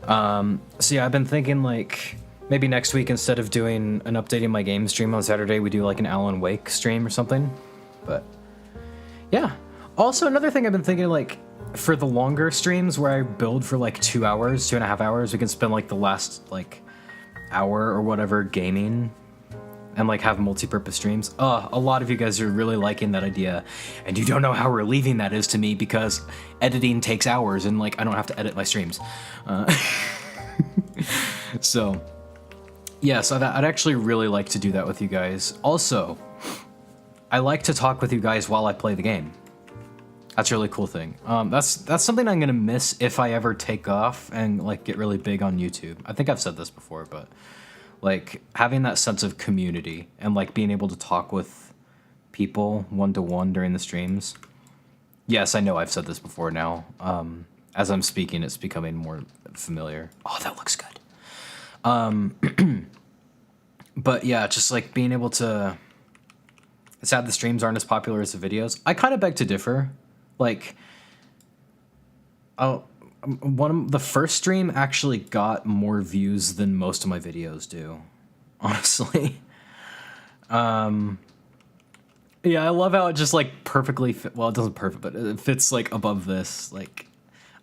So yeah, I've been thinking like maybe next week, instead of doing an updating my game stream on Saturday, we do like an Alan Wake stream or something. But yeah. Also, another thing I've been thinking, like, for the longer streams where I build for like 2 hours, 2.5 hours, we can spend like the last like hour or whatever gaming and like have multi-purpose streams. A lot of you guys are really liking that idea, and you don't know how relieving that is to me because editing takes hours and like I don't have to edit my streams. So yeah, so I'd actually really like to do that with you guys. Also, I like to talk with you guys while I play the game. That's a really cool thing. That's something I'm gonna miss if I ever take off and like get really big on YouTube. I think I've said this before, but like having that sense of community and like being able to talk with people one-to-one during the streams. Yes, I know I've said this before now. As I'm speaking, it's becoming more familiar. Oh, that looks good. But yeah, just like being able to... It's sad the streams aren't as popular as the videos. I kind of beg to differ. Like, the first stream actually got more views than most of my videos do, honestly. Yeah, I love how it just like perfectly fit. Well, it doesn't perfect, but it fits like above this. Like,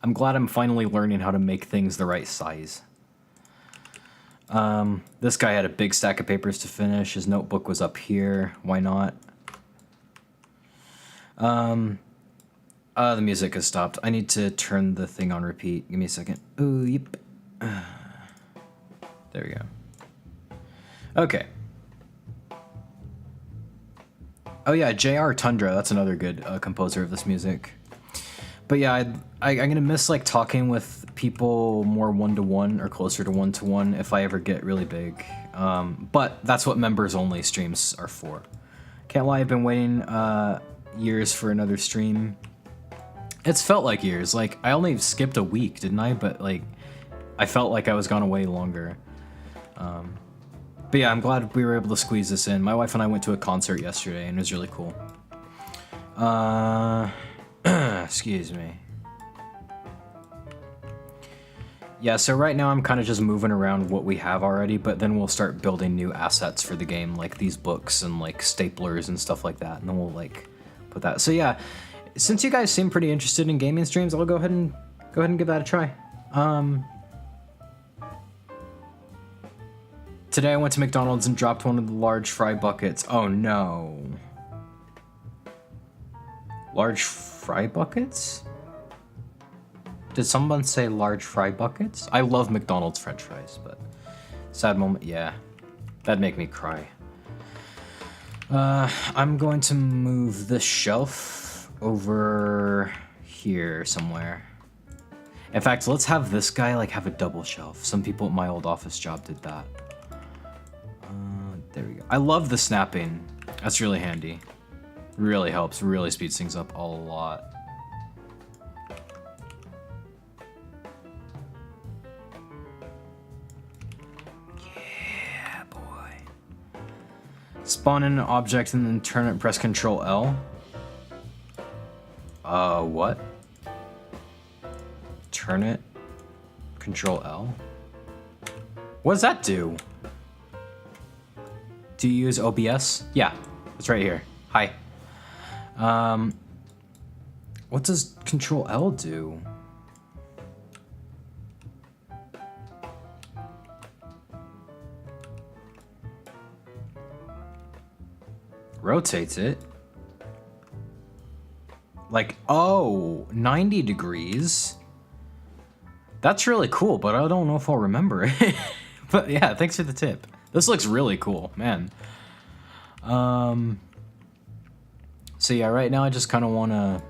I'm glad I'm finally learning how to make things the right size. This guy had a big stack of papers to finish. His notebook was up here. Why not? The music has stopped. I need to turn the thing on repeat. Give me a second. Ooh, yep. There we go. Okay. Oh yeah, J.R. Tundra. That's another good composer of this music. But yeah, I'm gonna miss like talking with people more one-to-one or closer to one-to-one if I ever get really big. But that's what members-only streams are for. Can't lie, I've been waiting years for another stream. It's felt like years. Like, I only skipped a week, didn't I? But like, I felt like I was gone away longer. But yeah, I'm glad we were able to squeeze this in. My wife and I went to a concert yesterday, and it was really cool. Excuse me. Yeah, so right now I'm kind of just moving around what we have already, but then we'll start building new assets for the game, like these books and like staplers and stuff like that, and then we'll like put that. So yeah, since you guys seem pretty interested in gaming streams, I'll go ahead and give that a try. Today I went to McDonald's and dropped one of the large fry buckets. Oh no. Large fry buckets? Did someone say large fry buckets? I love McDonald's french fries, but sad moment, yeah. That'd make me cry. I'm going to move this shelf over here somewhere. In fact, let's have this guy like have a double shelf. Some people at my old office job did that. There we go. I love the snapping. That's really handy. Really helps, really speeds things up a lot. Yeah, boy. Spawn in an object and then turn it and press Control L. What? Turn it, Control L. What does that do? Do you use OBS? Yeah, it's right here. Hi. What does Control L do? Rotates it. Like, oh, 90 degrees. That's really cool, but I don't know if I'll remember it. But yeah, thanks for the tip. This looks really cool, man. So yeah, right now I just kind of want to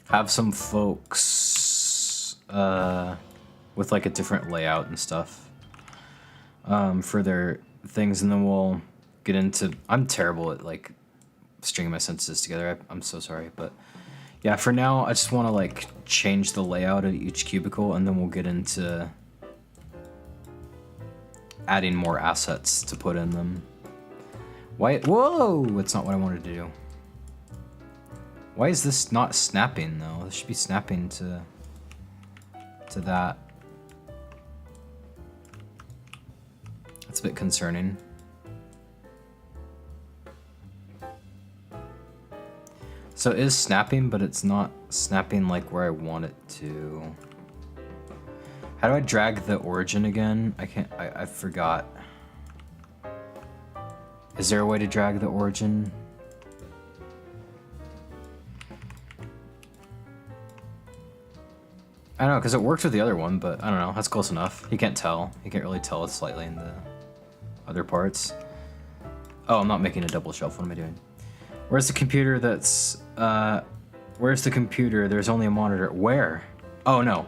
have some folks with like a different layout and stuff for their things, and then we'll get into... I'm terrible at like stringing my sentences together. I'm so sorry, but yeah, for now I just want to like change the layout of each cubicle, and then we'll get into adding more assets to put in them. Why? Whoa! It's not what I wanted to do. Why is this not snapping though? This should be snapping to that. That's a bit concerning. So it is snapping, but it's not snapping like where I want it to. How do I drag the origin again? I can't, I forgot. Is there a way to drag the origin? I don't know, because it worked with the other one, but I don't know, that's close enough. You can't tell. You can't really tell it slightly in the other parts. Oh, I'm not making a double shelf. What am I doing? Where's the computer that's... where's the computer? There's only a monitor. Where? Oh, no.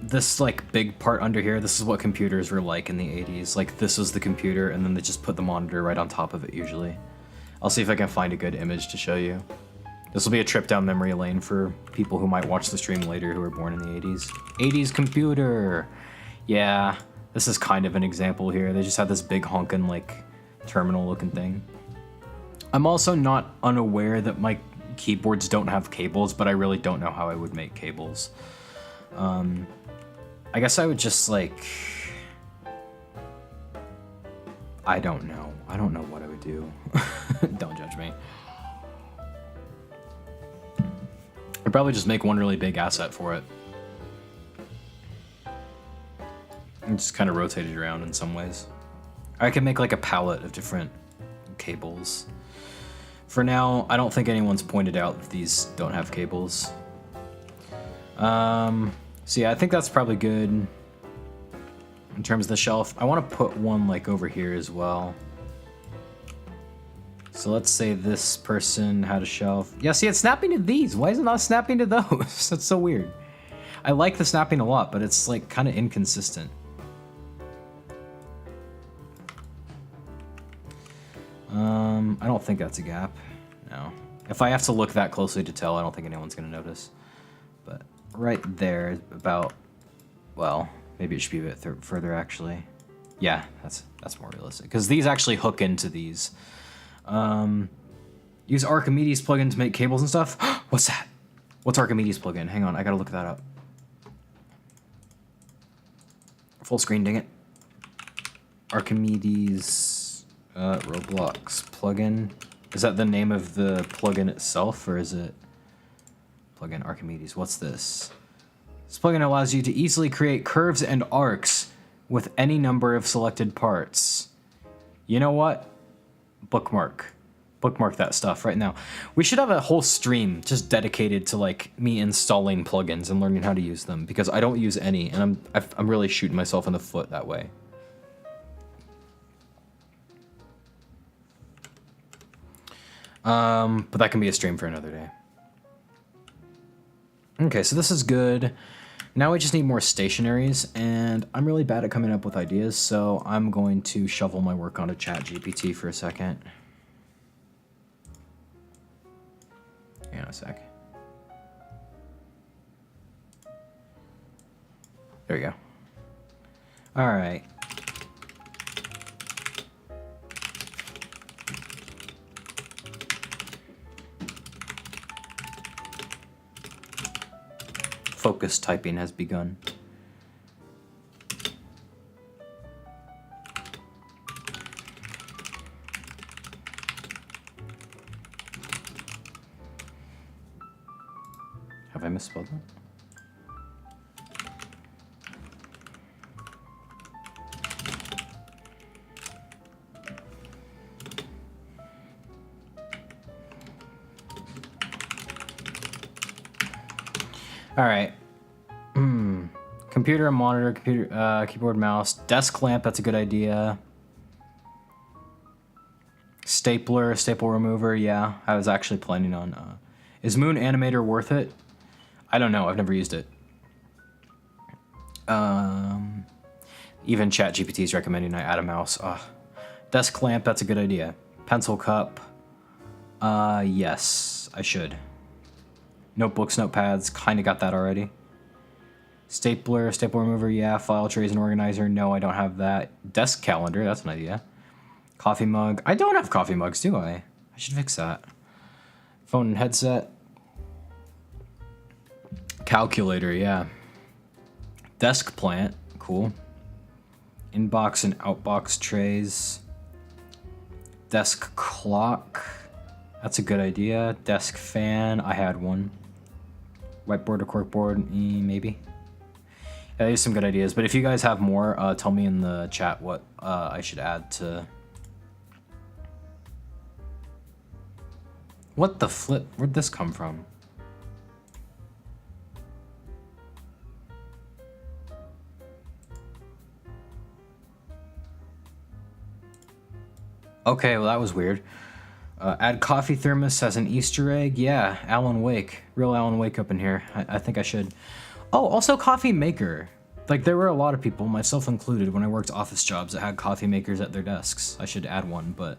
This, like, big part under here, this is what computers were like in the 80s. Like, this was the computer, and then they just put the monitor right on top of it, usually. I'll see if I can find a good image to show you. This will be a trip down memory lane for people who might watch the stream later who were born in the 80s. 80s computer! Yeah, this is kind of an example here. They just had this big honkin', like, terminal-looking thing. I'm also not unaware that my keyboards don't have cables, but I really don't know how I would make cables. I guess I would just, like... I don't know. I don't know what I would do. Don't judge me. I'd probably just make one really big asset for it. And just kind of rotate it around in some ways. I could make like a palette of different cables. For now, I don't think anyone's pointed out that these don't have cables. So yeah, I think that's probably good in terms of the shelf. I want to put one like over here as well. So let's say this person had a shelf. Yeah, see, it's snapping to these. Why is it not snapping to those? That's so weird. I like the snapping a lot, but it's like kind of inconsistent. I don't think that's a gap. No. If I have to look that closely to tell, I don't think anyone's gonna notice. But right there, about, well, maybe it should be a bit further actually. Yeah, that's more realistic. Because these actually hook into these. Use Archimedes plugin to make cables and stuff. What's that? What's Archimedes plugin? Hang on, I gotta look that up. Full screen, dang it. Archimedes Roblox plugin. Is that the name of the plugin itself, or is it plugin Archimedes? What's this? This plugin allows you to easily create curves and arcs with any number of selected parts. You know what? Bookmark that stuff right now. We should have a whole stream just dedicated to like me installing plugins and learning how to use them, because I don't use any, and I'm really shooting myself in the foot that way. But that can be a stream for another day. Okay, so this is good. Now we just need more stationaries, and I'm really bad at coming up with ideas, so I'm going to shovel my work onto ChatGPT for a second. Hang on a sec. There we go. All right. Focus typing has begun. Have I misspelled that? All right. Computer and monitor, keyboard, mouse, desk lamp. That's a good idea. Stapler, staple remover. Yeah, I was actually planning on. Is Moon Animator worth it? I don't know. I've never used it. Even ChatGPT is recommending I add a mouse. Desk lamp. That's a good idea. Pencil cup. Yes, I should. Notebooks, notepads. Kind of got that already. Stapler, staple remover. Yeah. File trays and organizer. No, I don't have that. Desk calendar. That's an idea. Coffee mug. I don't have coffee mugs, do I? I should fix that. Phone and headset. Calculator, yeah. Desk plant. Cool. Inbox and outbox trays. Desk clock. That's a good idea. Desk fan. I had one. Whiteboard or corkboard. Maybe. Yeah, these are some good ideas. But if you guys have more, tell me in the chat what I should add to... What the flip? Where'd this come from? Okay, well that was weird. Add coffee thermos as an Easter egg. Yeah, Alan Wake. Real Alan Wake up in here. I think I should. Oh, also coffee maker. Like there were a lot of people, myself included, when I worked office jobs that had coffee makers at their desks. I should add one, but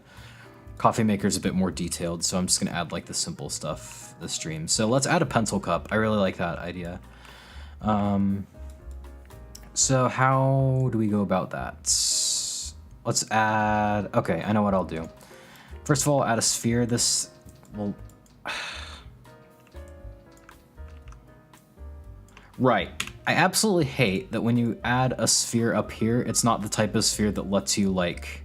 coffee maker is a bit more detailed, so I'm just gonna add like the simple stuff this stream. So let's add a pencil cup. I really like that idea. So how do we go about that? Let's add, okay, I know what I'll do. First of all, add a sphere. This will, right. I absolutely hate that when you add a sphere up here, it's not the type of sphere that lets you like,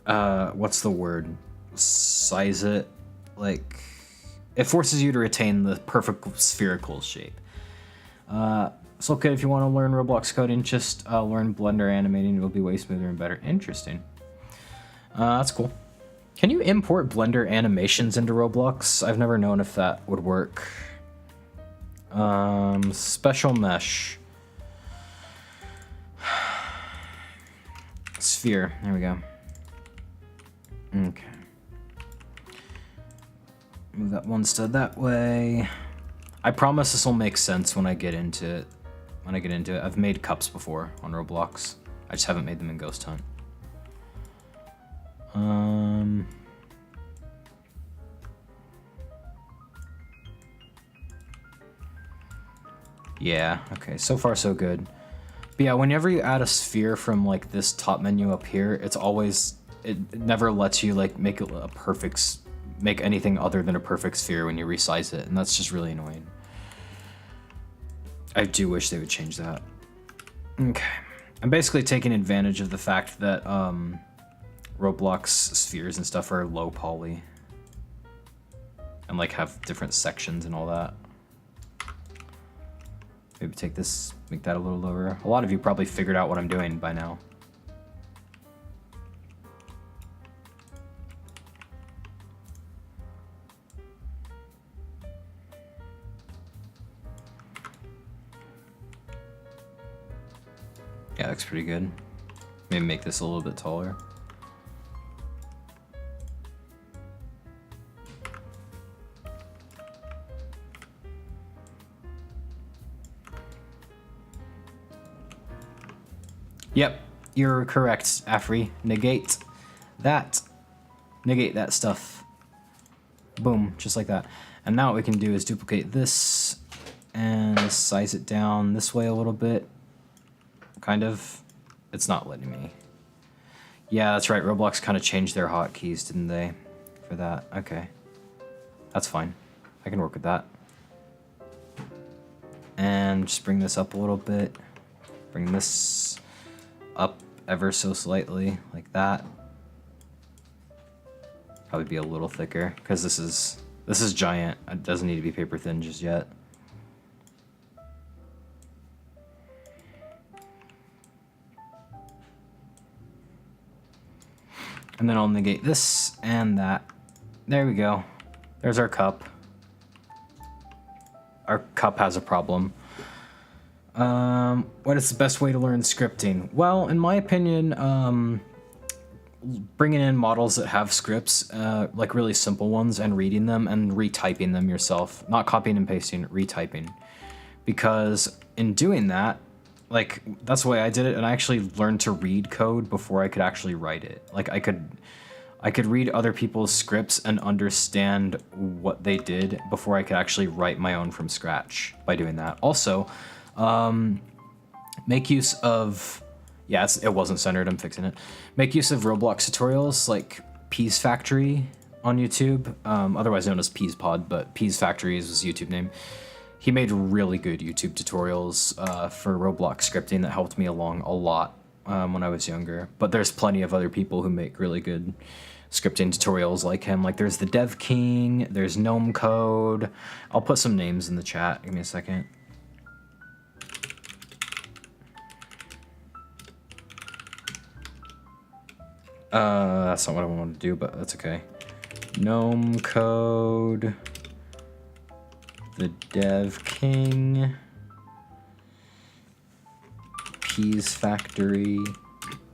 what's the word? Size it. Like, it forces you to retain the perfect spherical shape. It's okay if you want to learn Roblox coding, just learn Blender animating. It'll be way smoother and better. Interesting. That's cool. Can you import Blender animations into Roblox? I've never known if that would work. Special mesh. Sphere. There we go. Okay. Move that one stud that way. I promise this will make sense when I get into it. I've made cups before on Roblox. I just haven't made them in Ghost Hunt. Yeah, okay, so far so good. But yeah, whenever you add a sphere from like this top menu up here, it's always, it never lets you like make it a perfect, make anything other than a perfect sphere when you resize it, and that's just really annoying. I do wish they would change that. Okay. I'm basically taking advantage of the fact that Roblox spheres and stuff are low poly. And like have different sections and all that. Maybe take this, make that a little lower. A lot of you probably figured out what I'm doing by now. Yeah, looks pretty good. Maybe make this a little bit taller. Yep, you're correct, Afri. Negate that. Negate that stuff. Boom, just like that. And now what we can do is duplicate this and size it down this way a little bit. Kind of. It's not letting me. Yeah, that's right. Roblox kind of changed their hotkeys, didn't they? For that. Okay. That's fine. I can work with that. And just bring this up a little bit. Bring this up ever so slightly, like that. Probably be a little thicker, because this is giant. It doesn't need to be paper thin just yet. And then I'll negate this and that. There we go. There's our cup. our cup has a problem. What is the best way to learn scripting? Well, in my opinion, bringing in models that have scripts, like really simple ones, and reading them and retyping them yourself. Not copying and pasting, retyping. Because in doing that, like, that's the way I did it, and I actually learned to read code before I could actually write it. Like, I could read other people's scripts and understand what they did before I could actually write my own from scratch by doing that. Also, make use of... Yeah, it wasn't centered, I'm fixing it. Make use of Roblox tutorials like Peas Factory on YouTube, otherwise known as Peas Pod, but Peas Factory is his YouTube name. He made really good YouTube tutorials for Roblox scripting that helped me along a lot when I was younger. But there's plenty of other people who make really good scripting tutorials like him. Like there's the Dev King, there's Gnome Code. I'll put some names in the chat. Give me a second. That's not what I wanted to do, but that's okay. Gnome Code, the Dev King, Peas Factory.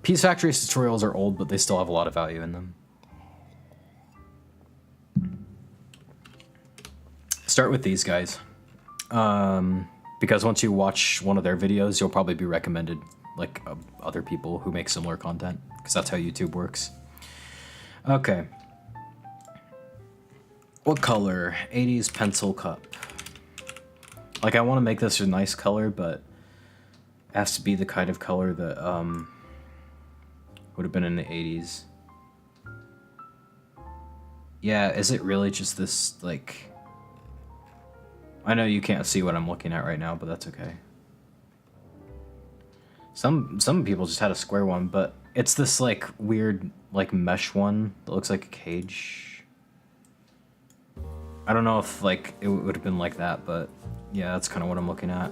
Peas Factory's tutorials are old, but they still have a lot of value in them. Start with these guys. Because once you watch one of their videos, you'll probably be recommended like other people who make similar content, because that's how YouTube works. Okay. What color? 80s pencil cup. Like, I want to make this a nice color, but it has to be the kind of color that would have been in the 80s. Yeah, is it really just this, like... I know you can't see what I'm looking at right now, but that's okay. Some people just had a square one, but it's this like weird like mesh one that looks like a cage. I don't know if like it would have been like that, but yeah, that's kind of what I'm looking at.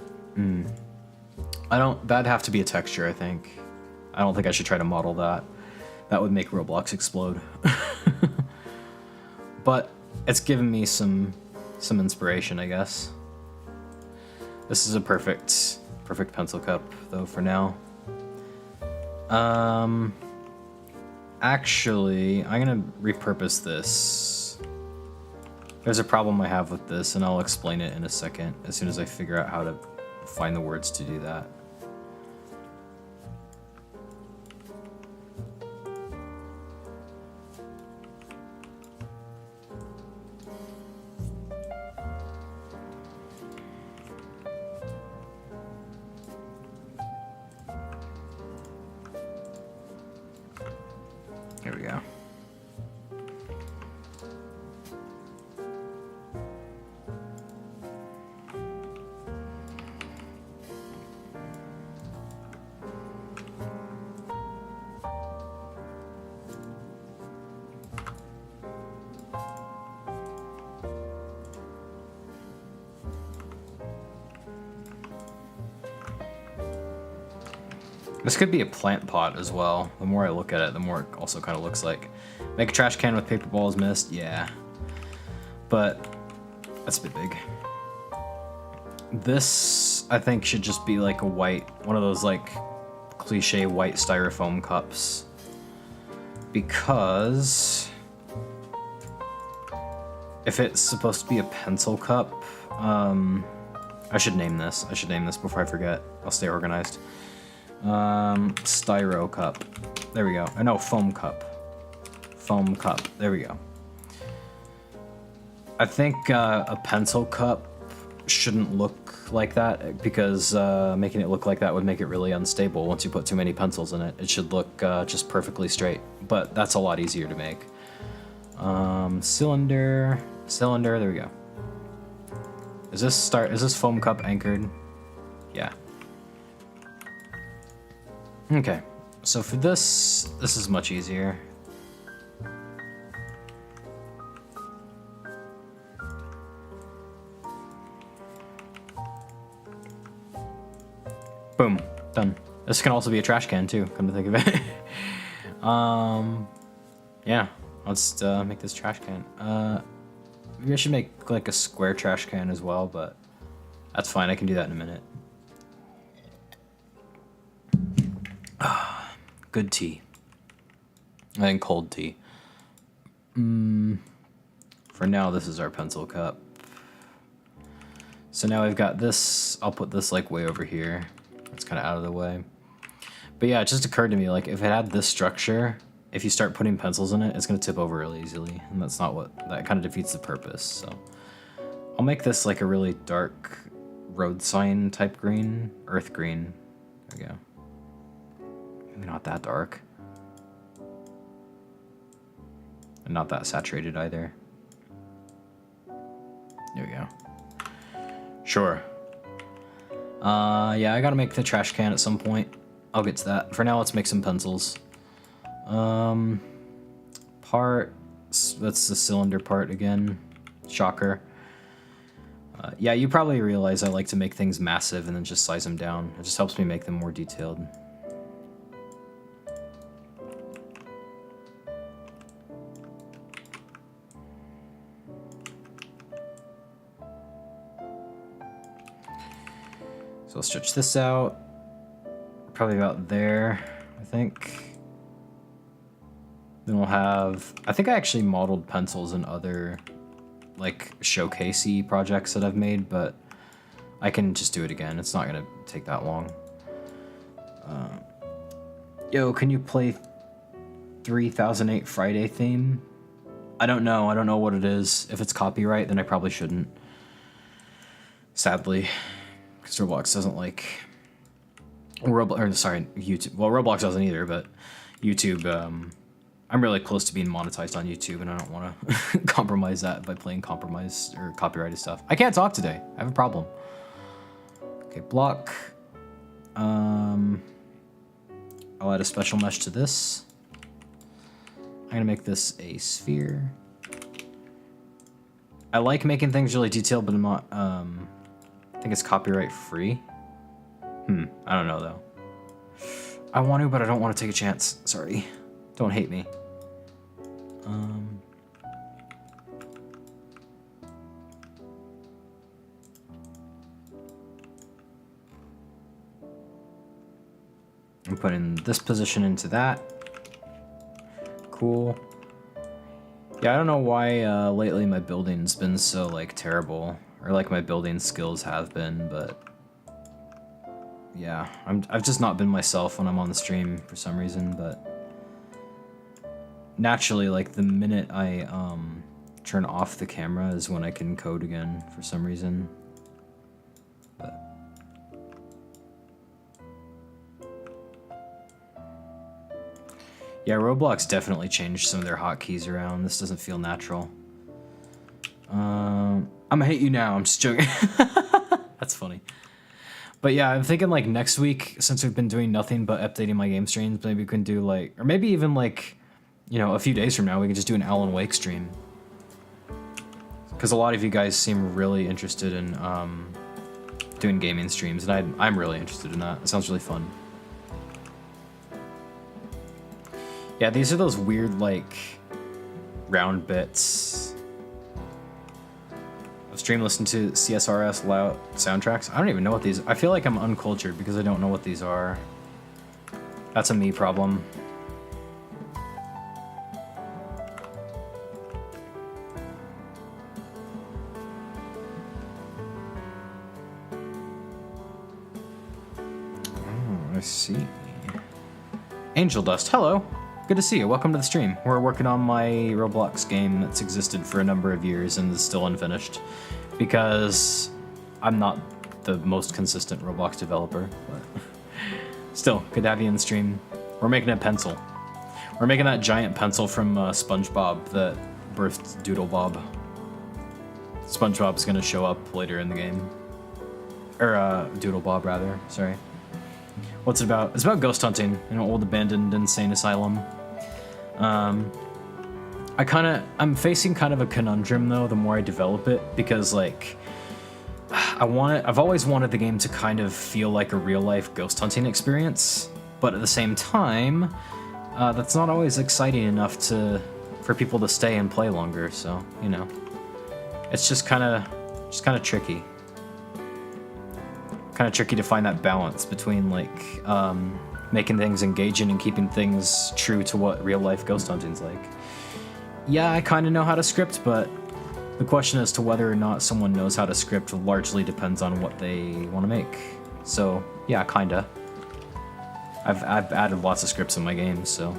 That'd have to be a texture, I think. I don't think I should try to model that. That would make Roblox explode. But it's given me some inspiration, I guess. This is a perfect pencil cup, though, for now. Actually, I'm gonna repurpose this. There's a problem I have with this, and I'll explain it in a second, as soon as I figure out how to find the words to do that. There we go. This could be a plant pot as well. The more I look at it, the more it also kind of looks like. Make a trash can with paper balls mist, yeah. But that's a bit big. This, I think, should just be like a white, one of those like cliche white styrofoam cups. Because if it's supposed to be a pencil cup, I should name this. I should name this before I forget. I'll stay organized. Styro cup. There we go. No, foam cup. Foam cup. There we go. I think a pencil cup shouldn't look like that, because making it look like that would make it really unstable once you put too many pencils in it. It should look just perfectly straight, but that's a lot easier to make. Cylinder, there we go. Is this foam cup anchored? Yeah. Okay, so for this is much easier. Boom, done. This can also be a trash can too, come to think of it. Yeah, let's make this trash can. Maybe I should make like a square trash can as well, but That's fine, I can do that in a minute. Good tea. And cold tea. For now, this is our pencil cup. So now we've got this. I'll put this like way over here. It's kind of out of the way. But yeah, it just occurred to me, like if it had this structure, if you start putting pencils in it, it's gonna tip over really easily. And that's not what, that kind of defeats the purpose. So I'll make this like a really dark road sign type green, earth green. There we go. Maybe not that dark. And not that saturated either. There we go. Sure. Yeah, I gotta make the trash can at some point. I'll get to that. For now, let's make some pencils. Parts. That's the cylinder part again. Shocker. Yeah, you probably realize I like to make things massive and then just size them down. It just helps me make them more detailed. So I'll stretch this out, probably about there, I think. Then we'll have, I think I actually modeled pencils in other, like, showcasey projects that I've made, but I can just do it again. It's not gonna take that long. Yo, can you play 3008 Friday theme? I don't know what it is. If it's copyright, then I probably shouldn't. Sadly. Because Roblox doesn't like, YouTube. Well, Roblox doesn't either, but YouTube, I'm really close to being monetized on YouTube, and I don't want to compromise that by playing compromised or copyrighted stuff. I can't talk today. I have a problem. Okay, block. I'll add a special mesh to this. I'm gonna make this a sphere. I like making things really detailed, but I'm not, I think it's copyright free. I don't know though. I want to, but I don't want to take a chance. Sorry. Don't hate me. I'm putting this position into that. Cool. Yeah, I don't know why lately my building's been so like terrible. Or like my building skills have been, but yeah, I've just not been myself when I'm on the stream for some reason, but naturally, like the minute I turn off the camera is when I can code again for some reason. But yeah, Roblox definitely changed some of their hotkeys around. This doesn't feel natural. I'm gonna hate you now. I'm just joking. That's funny. But yeah, I'm thinking like next week, since we've been doing nothing but updating my game streams, maybe we can do like, or maybe even like, you know, a few days from now, we can just do an Alan Wake stream. Because a lot of you guys seem really interested in doing gaming streams, and I'm really interested in that. It sounds really fun. Yeah, these are those weird like round bits. Stream listen to CSRS loud soundtracks. I don't even know what these. I feel like I'm uncultured because I don't know what these are. That's a me problem. Oh, I see. Angel Dust, hello. Good to see you. Welcome to the stream. We're working on my Roblox game that's existed for a number of years and is still unfinished because I'm not the most consistent Roblox developer, but still, good to have you in the stream. We're making a pencil. We're making that giant pencil from SpongeBob that birthed Doodle Bob. SpongeBob's gonna show up later in the game. Or, Doodle Bob, rather. Sorry. What's it about? It's about ghost hunting in an old abandoned insane asylum. I'm facing kind of a conundrum though, the more I develop it, because like, I've always wanted the game to kind of feel like a real life ghost hunting experience, but at the same time, that's not always exciting enough for people to stay and play longer, so, you know. It's just kind of tricky. kind of tricky to find that balance between like making things engaging and keeping things true to what real life ghost hunting's like. Yeah, I kind of know how to script, but the question as to whether or not someone knows how to script largely depends on what they want to make. So yeah, kinda. I've added lots of scripts in my games, so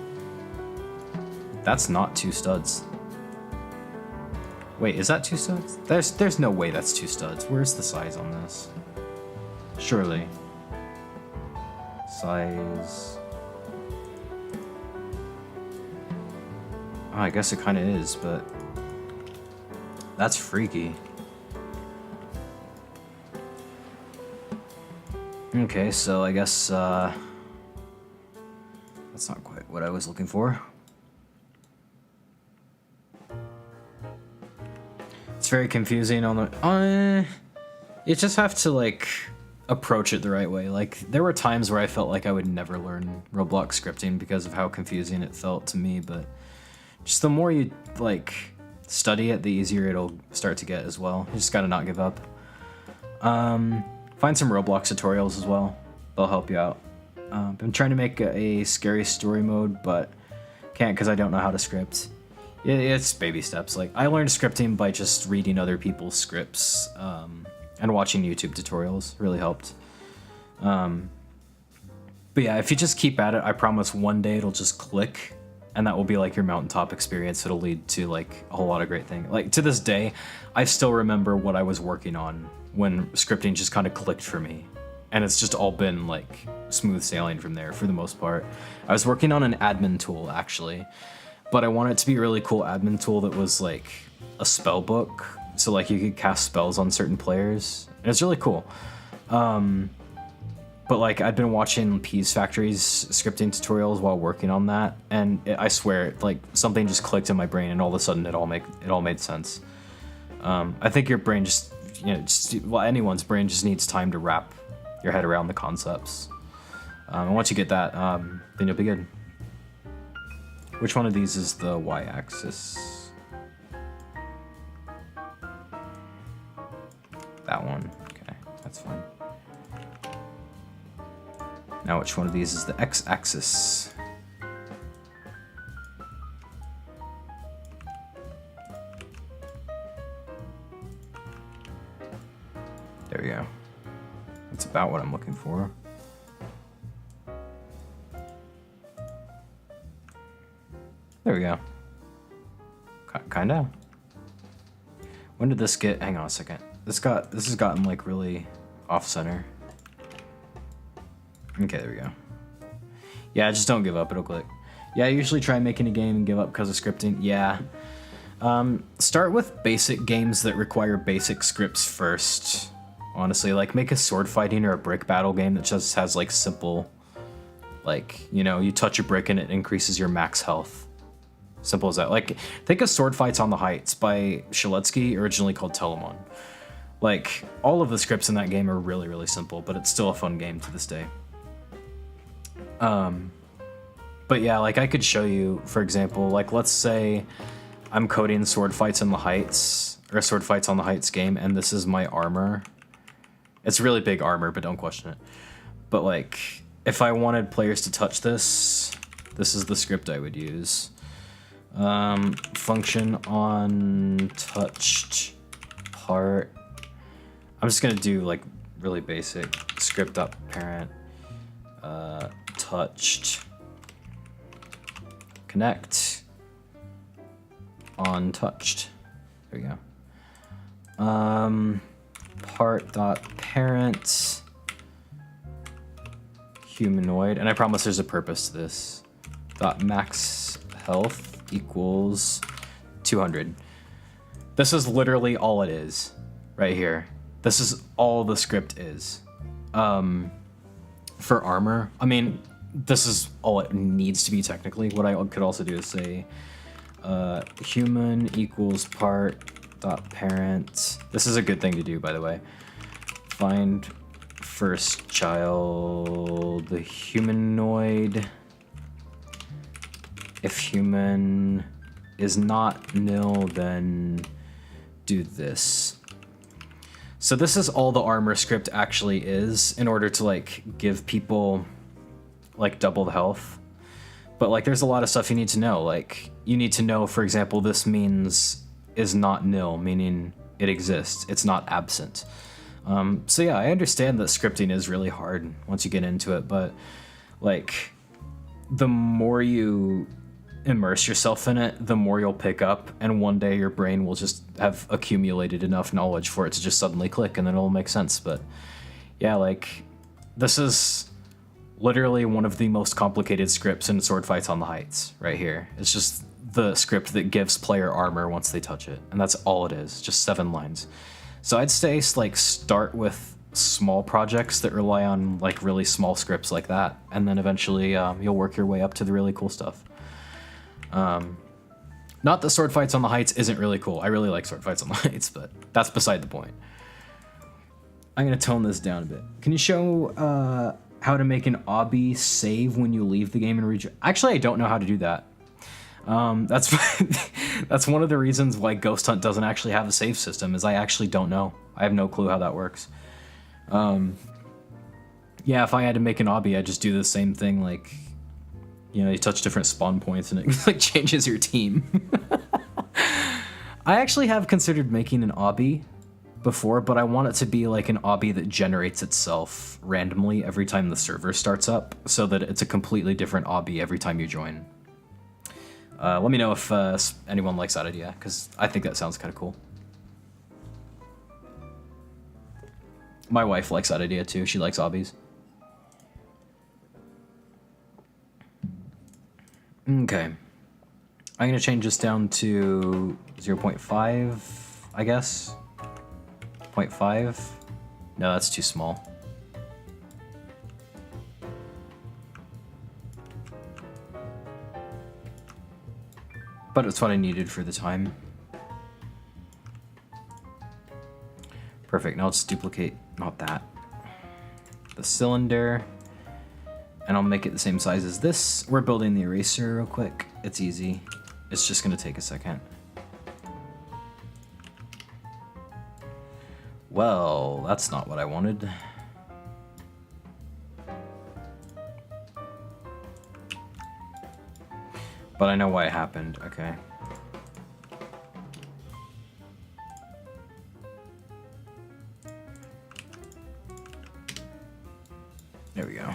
that's not 2 studs. Wait, is that 2 studs? There's no way that's 2 studs. Where's the size on this? Surely. Size. Oh, I guess it kind of is, but that's freaky. Okay, so I guess that's not quite what I was looking for. It's very confusing on the you just have to like approach it the right way. Like there were times where I felt like I would never learn Roblox scripting because of how confusing it felt to me, but just the more you like study it, the easier it'll start to get as well. You just gotta not give up. Find some Roblox tutorials as well. They'll help you out. I'm trying to make a scary story mode, but can't because I don't know how to script. It's baby steps. Like I learned scripting by just reading other people's scripts and watching YouTube tutorials. Really helped. But yeah, if you just keep at it, I promise one day it'll just click, and that will be like your mountaintop experience. It'll lead to like a whole lot of great things. Like to this day, I still remember what I was working on when scripting just kind of clicked for me. And it's just all been like smooth sailing from there for the most part. I was working on an admin tool actually, but I wanted it to be a really cool admin tool that was like a spell book. So like you could cast spells on certain players. And it's really cool. But like I'd been watching Peas Factory's scripting tutorials while working on that, and I swear like something just clicked in my brain, and all of a sudden it all made sense. I think your brain just anyone's brain just needs time to wrap your head around the concepts. And once you get that, then you'll be good. Which one of these is the y-axis? That one. Okay, that's fine. Now which one of these is the x-axis? There we go. That's about what I'm looking for. There we go. Kinda. When did this get? Hang on a second. This has gotten like really off center. Okay, there we go. Yeah, just don't give up, it'll click. Yeah, I usually try making a game and give up because of scripting. Yeah. Start with basic games that require basic scripts first. Honestly, like make a sword fighting or a brick battle game that just has like simple, like, you know, you touch a brick and it increases your max health. Simple as that. Like, think of Sword Fights on the Heights by Shaletsky, originally called Telemon. Like, all of the scripts in that game are really, really simple, but it's still a fun game to this day. But yeah, like I could show you, for example, like let's say I'm coding Sword Fights in the Heights, or Sword Fights on the Heights game, and this is my armor. It's really big armor, but don't question it. But like, if I wanted players to touch this, this is the script I would use. Function on touched part. I'm just gonna do like really basic script.parent touched connect on touched. There we go. Part.parent humanoid, and I promise there's a purpose to this. Max health equals 200. This is literally all it is right here. This is all the script is. For armor, I mean, this is all it needs to be technically. What I could also do is say human equals part.parent. This is a good thing to do, by the way. Find first child humanoid. If human is not nil, then do this. So this is all the armor script actually is in order to like give people like double the health. But like there's a lot of stuff you need to know. Like you need to know, for example, this means is not nil, meaning it exists. It's not absent. So yeah, I understand that scripting is really hard once you get into it, but like the more you immerse yourself in it, the more you'll pick up, and one day your brain will just have accumulated enough knowledge for it to just suddenly click, and then it'll make sense. But yeah, like this is literally one of the most complicated scripts in Sword Fights on the Heights right here. It's just the script that gives player armor once they touch it, and that's all it is, just 7 lines. So I'd say like start with small projects that rely on like really small scripts like that, and then eventually you'll work your way up to the really cool stuff. Not that Sword Fights on the Heights isn't really cool. I really like Sword Fights on the Heights, but that's beside the point. I'm gonna tone this down a bit. Can you show how to make an obby save when you leave the game and reach? Actually, I don't know how to do that. That's that's one of the reasons why Ghost Hunt doesn't actually have a save system, is I actually don't know. I have no clue how that works. Yeah, if I had to make an obby, I'd just do the same thing, like, you know, you touch different spawn points and it like changes your team. I actually have considered making an obby before, but I want it to be like an obby that generates itself randomly every time the server starts up, so that it's a completely different obby every time you join. Let me know if anyone likes that idea, because I think that sounds kind of cool. My wife likes that idea too. She likes obbies. Okay. I'm going to change this down to 0.5, I guess. 0.5. No, that's too small. But it's what I needed for the time. Perfect. Now let's duplicate, not that, the cylinder. And I'll make it the same size as this. We're building the eraser real quick. It's easy. It's just gonna take a second. Well, that's not what I wanted. But I know why it happened. Okay. There we go.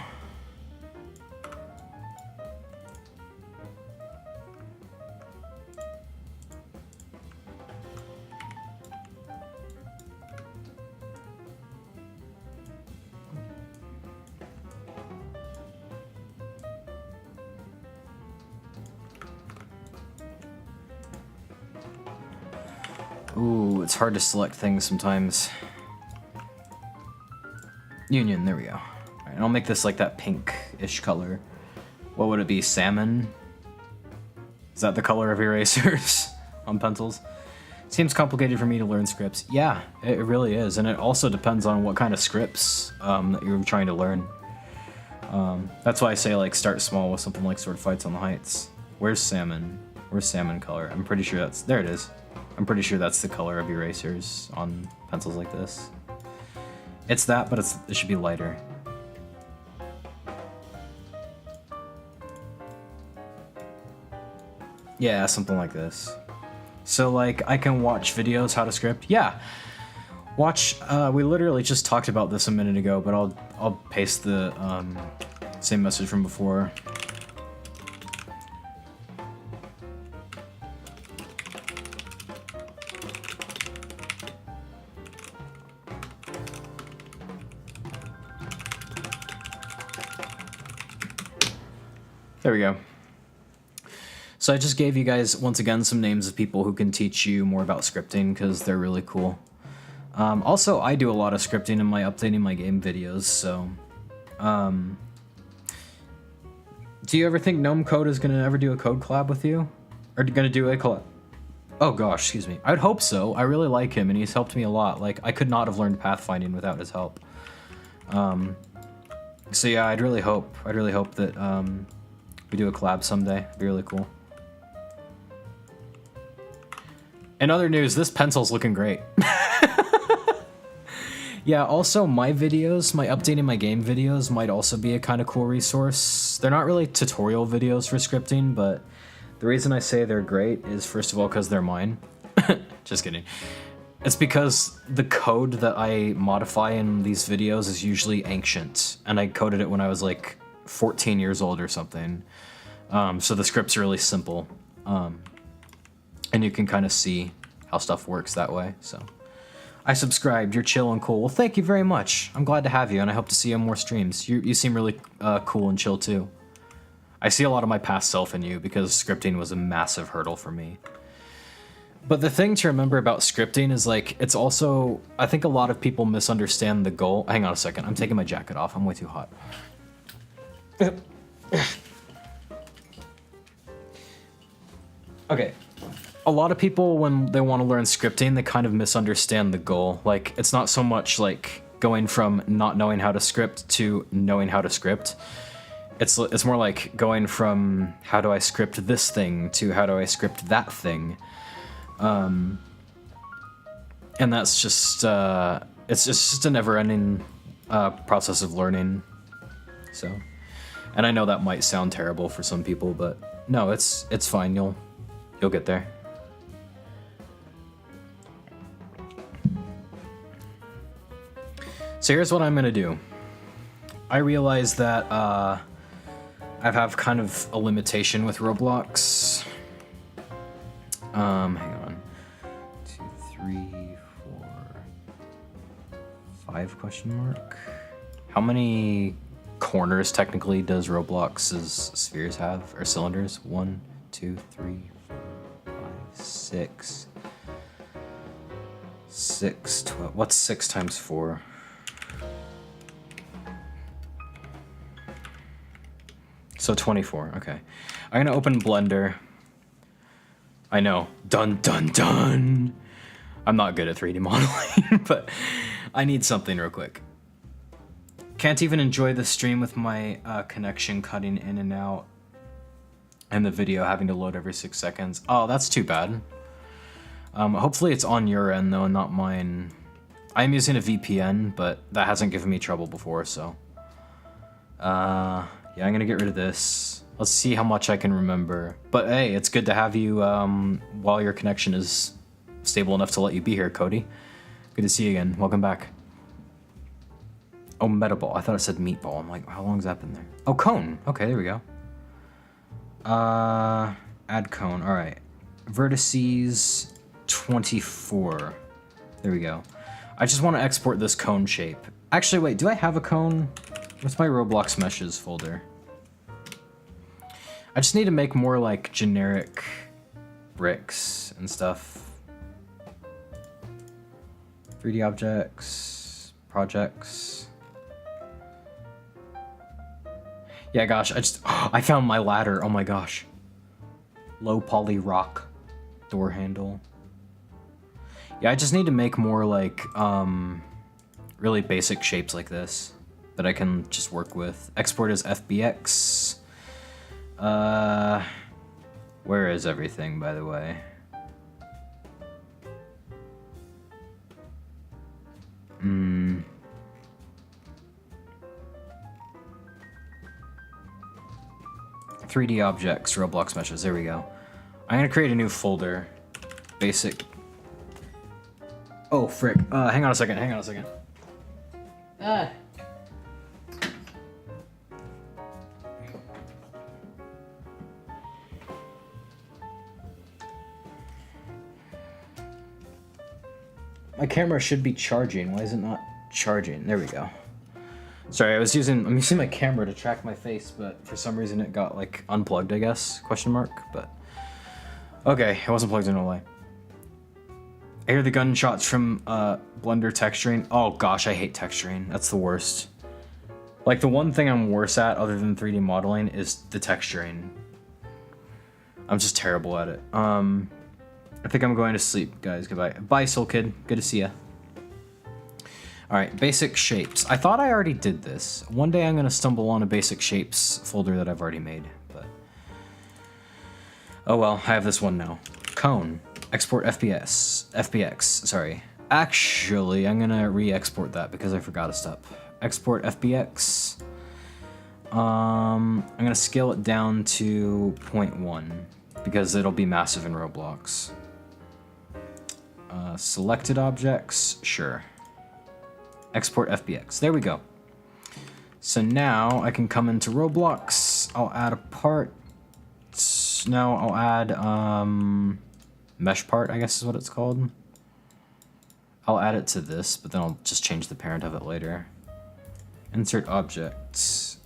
Ooh, it's hard to select things sometimes. Union, there we go. All right, and I'll make this like that pink-ish color. What would it be, salmon? Is that the color of erasers on pencils? Seems complicated for me to learn scripts. Yeah, it really is, and it also depends on what kind of scripts that you're trying to learn. That's why I say like start small with something like Sword Fights on the Heights. Where's salmon? Where's salmon color? I'm pretty sure that's, there it is. I'm pretty sure that's the color of erasers on pencils like this. It's that, but it should be lighter. Yeah, something like this. So like I can watch videos how to script. Yeah. Watch, we literally just talked about this a minute ago, but I'll paste the same message from before. There we go. So I just gave you guys, once again, some names of people who can teach you more about scripting, because they're really cool. Also, I do a lot of scripting in my updating my game videos, so... do you ever think Gnome Code is going to ever do a code collab with you? Or going to do a collab? Oh gosh, excuse me. I'd hope so. I really like him, and he's helped me a lot. Like, I could not have learned pathfinding without his help. So yeah, I'd really hope that we do a collab someday. It'd be really cool. In other news, this pencil's looking great. Yeah, also my videos, my updating my game videos might also be a kind of cool resource. They're not really tutorial videos for scripting, but the reason I say they're great is first of all because they're mine. Just kidding. It's because the code that I modify in these videos is usually ancient, and I coded it when I was like 14 years old or something. So the script's really simple, and you can kind of see how stuff works that way, so. I subscribed, you're chill and cool. Well, thank you very much. I'm glad to have you, and I hope to see you on more streams. You seem really cool and chill too. I see a lot of my past self in you because scripting was a massive hurdle for me. But the thing to remember about scripting is like, it's also, I think a lot of people misunderstand the goal. Hang on a second, I'm taking my jacket off, I'm way too hot. Okay, a lot of people when they want to learn scripting, they kind of misunderstand the goal. Like, it's not so much like going from not knowing how to script to knowing how to script. It's more like going from how do I script this thing to how do I script that thing. And that's just, it's just a never-ending process of learning, so. And I know that might sound terrible for some people, but no, it's fine, you'll get there. So here's what I'm gonna do. I realize that, I have kind of a limitation with Roblox. Hang on. 2, 3, 4, 5 question mark. How many corners technically does Roblox's spheres have, or cylinders? 1, 2, 3, 4, 5, 6. 6, 12. What's 6 times 4? So 24, okay. I'm gonna open Blender. I know, dun dun dun. I'm not good at 3D modeling, but I need something real quick. Can't even enjoy the stream with my connection cutting in and out and the video having to load every 6 seconds. Oh, that's too bad. Hopefully it's on your end though, not mine. I'm using a VPN, but that hasn't given me trouble before, so. Yeah, I'm gonna get rid of this. Let's see how much I can remember. But hey, it's good to have you while your connection is stable enough to let you be here, Cody. Good to see you again. Welcome back. Oh, Metaball. I thought it said Meatball. I'm like, how long's that been there? Oh, Cone. Okay, there we go. Add Cone. All right. Vertices 24. There we go. I just want to export this cone shape. Actually, wait, do I have a cone? What's my Roblox meshes folder? I just need to make more like generic bricks and stuff. 3D objects, projects. Yeah, gosh, I found my ladder. Oh my gosh. Low poly rock door handle. Yeah, I just need to make more like really basic shapes like this that I can just work with. Export as FBX. Where is everything, by the way? Hmm. 3D objects, Roblox meshes, there we go. I'm gonna create a new folder. Basic. Oh, frick. Hang on a second. My camera should be charging. Why is it not charging? There we go. Sorry, I'm using my camera to track my face, but for some reason it got like unplugged, I guess, question mark, but. Okay, it wasn't plugged in all the way. I hear the gunshots from Blender texturing. Oh gosh, I hate texturing. That's the worst. Like the one thing I'm worse at other than 3D modeling is the texturing. I'm just terrible at it. I think I'm going to sleep, guys. Goodbye. Bye, Soul Kid. Good to see ya. Alright, basic shapes. I thought I already did this. One day I'm going to stumble on a basic shapes folder that I've already made, but... Oh well, I have this one now. Cone. Export FBX, sorry. Actually, I'm gonna re-export that because I forgot a step. Export FBX. I'm gonna scale it down to 0.1 because it'll be massive in Roblox. Selected objects, sure. Export FBX, there we go. So now I can come into Roblox, I'll add a part. Now I'll add mesh part, I guess is what it's called. I'll add it to this, but then I'll just change the parent of it later. Insert objects.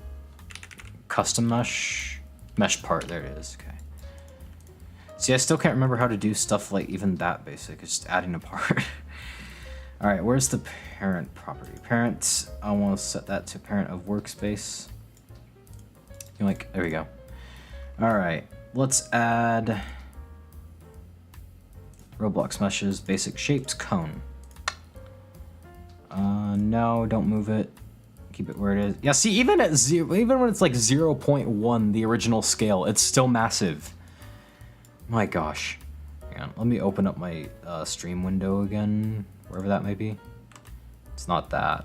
Custom mesh. Mesh part, there it is, okay. See, I still can't remember how to do stuff like even that basic. It's just adding a part. Alright, where's the parent property? Parent, I want to set that to parent of workspace. Like, there we go. Alright, let's add Roblox meshes, basic shapes, cone. No, don't move it. Keep it where it is. Yeah, see, even at zero, even when it's like 0.1, the original scale, it's still massive. My gosh. Hang on, let me open up my stream window again, wherever that may be. It's not that.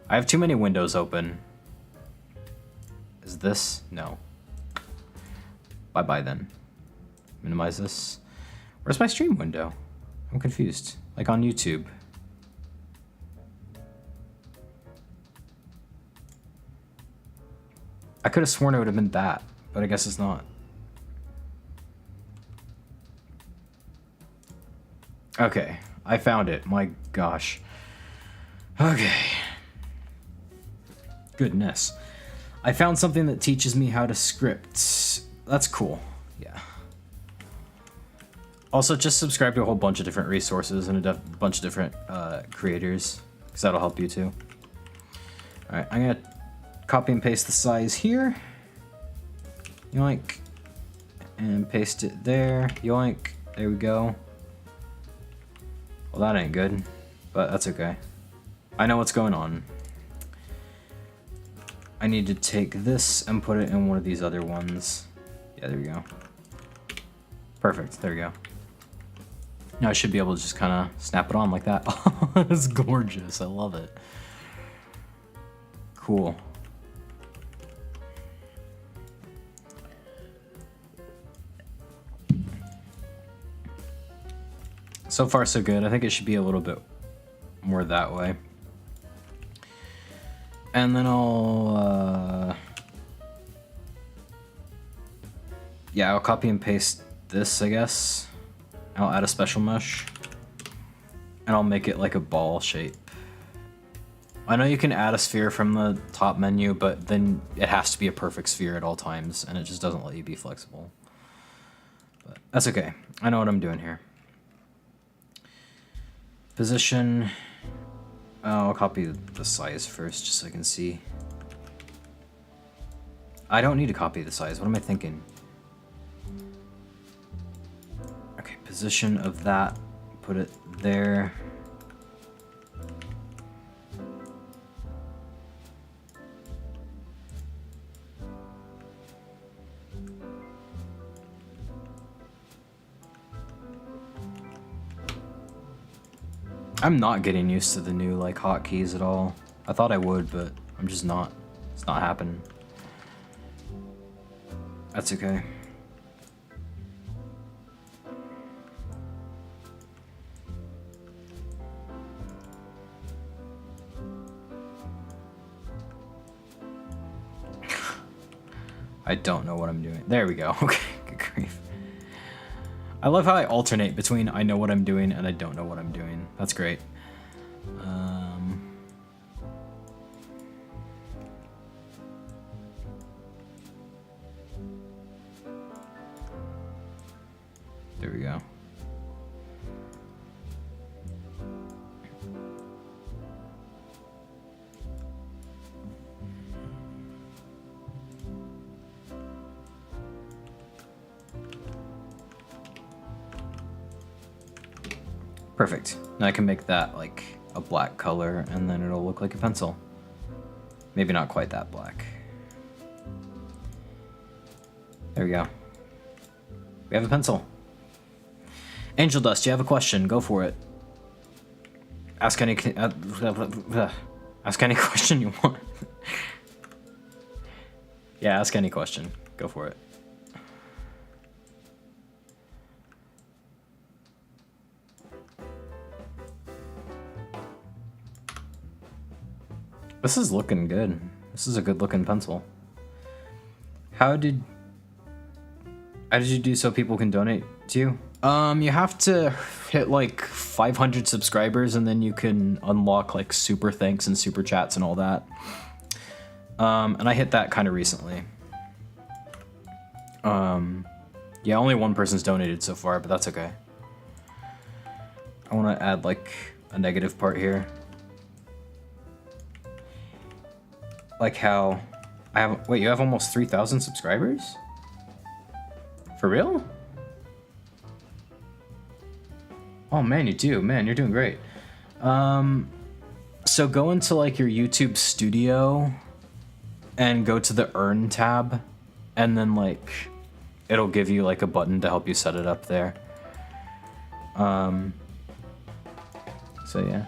I have too many windows open. Is this? No. Bye-bye then. Minimize this. Where's my stream window? I'm confused. Like on YouTube. I could have sworn it would have been that, but I guess it's not. Okay, I found it. My gosh. Okay. Goodness. I found something that teaches me how to script. That's cool. Yeah. Also, just subscribe to a whole bunch of different resources and a bunch of different creators, because that'll help you too. Alright, I'm going to copy and paste the size here. Yoink. And paste it there. Yoink. There we go. Well, that ain't good, but that's okay. I know what's going on. I need to take this and put it in one of these other ones. Yeah, there we go. Perfect, there we go. Now I should be able to just kind of snap it on like that. It's gorgeous, I love it. Cool. So far so good. I think it should be a little bit more that way. And then I'll yeah, I'll copy and paste this, I guess. I'll add a special mesh. And I'll make it like a ball shape. I know you can add a sphere from the top menu, but then it has to be a perfect sphere at all times, and it just doesn't let you be flexible. But that's okay. I know what I'm doing here. Position. I'll copy the size first, just so I can see. I don't need to copy the size. What am I thinking? Okay, position of that. Put it there. I'm not getting used to the new like hotkeys at all. I thought I would, but I'm just not. It's not happening. That's okay. I don't know what I'm doing. There we go. Okay, good grief. I love how I alternate between I know what I'm doing and I don't know what I'm doing. That's great. There we go. Perfect. Now I can make that like a black color and then it'll look like a pencil. Maybe not quite that black. There we go. We have a pencil. Angel Dust, you have a question? Go for it. Ask any ask any question you want. Yeah, ask any question. Go for it. This is looking good. This is a good looking pencil. How did you do so people can donate to you? You have to hit like 500 subscribers and then you can unlock like super thanks and super chats and all that. And I hit that kind of recently. Yeah, only one person's donated so far, but that's okay. I want to add like a negative part here. Like how I have, wait, you have almost 3,000 subscribers? For real? Oh man, you do. Man, you're doing great. So go into like your YouTube studio and go to the Earn tab, and then like it'll give you like a button to help you set it up there. So yeah.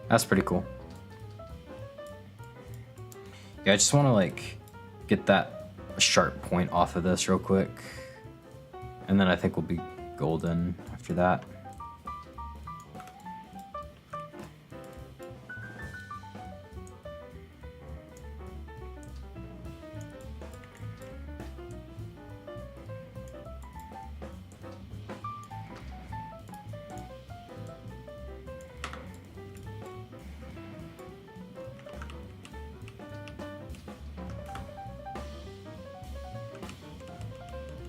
That's pretty cool. Yeah, I just want to like get that sharp point off of this real quick, and then I think we'll be golden after that.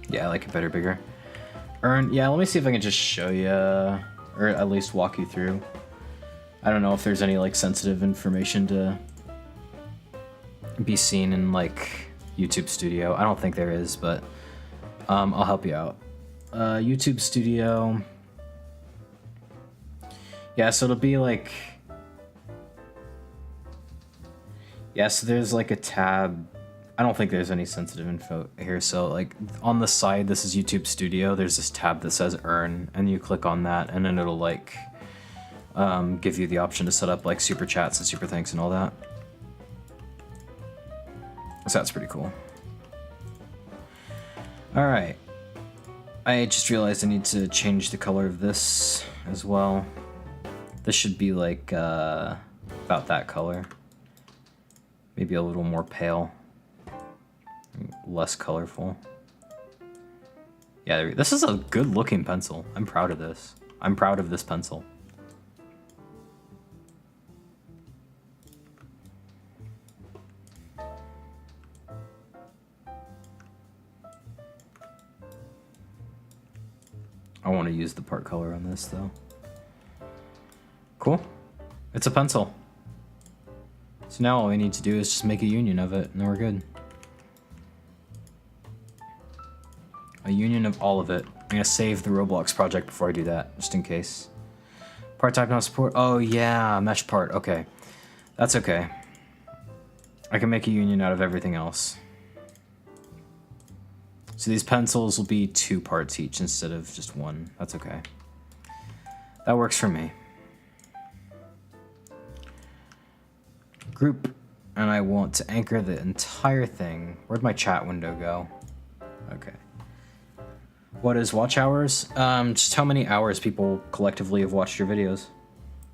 Yeah, I like it better bigger. Earn, yeah, let me see if I can just show you, or at least walk you through. I don't know if there's any like sensitive information to be seen in like YouTube Studio. I don't think there is, but I'll help you out. YouTube Studio. Yeah, so it'll be like, yeah, so there's like a tab. I don't think there's any sensitive info here. So like on the side, this is YouTube Studio. There's this tab that says Earn, and you click on that, and then it'll like give you the option to set up like super chats and super thanks and all that. So that's pretty cool. All right. I just realized I need to change the color of this as well. This should be like about that color. Maybe a little more pale. Less colorful. Yeah, this is a good looking pencil. I'm proud of this. I'm proud of this pencil. I want to use the part color on this though. Cool. It's a pencil. So now all we need to do is just make a union of it and then we're good. A union of all of it. I'm gonna save the Roblox project before I do that, just in case. Part type not support. Oh yeah, mesh part. Okay, that's okay. I can make a union out of everything else. So these pencils will be 2 parts each instead of just 1. That's okay. That works for me. Group, and I want to anchor the entire thing. Where'd my chat window go? Okay. What is watch hours? Just how many hours people collectively have watched your videos.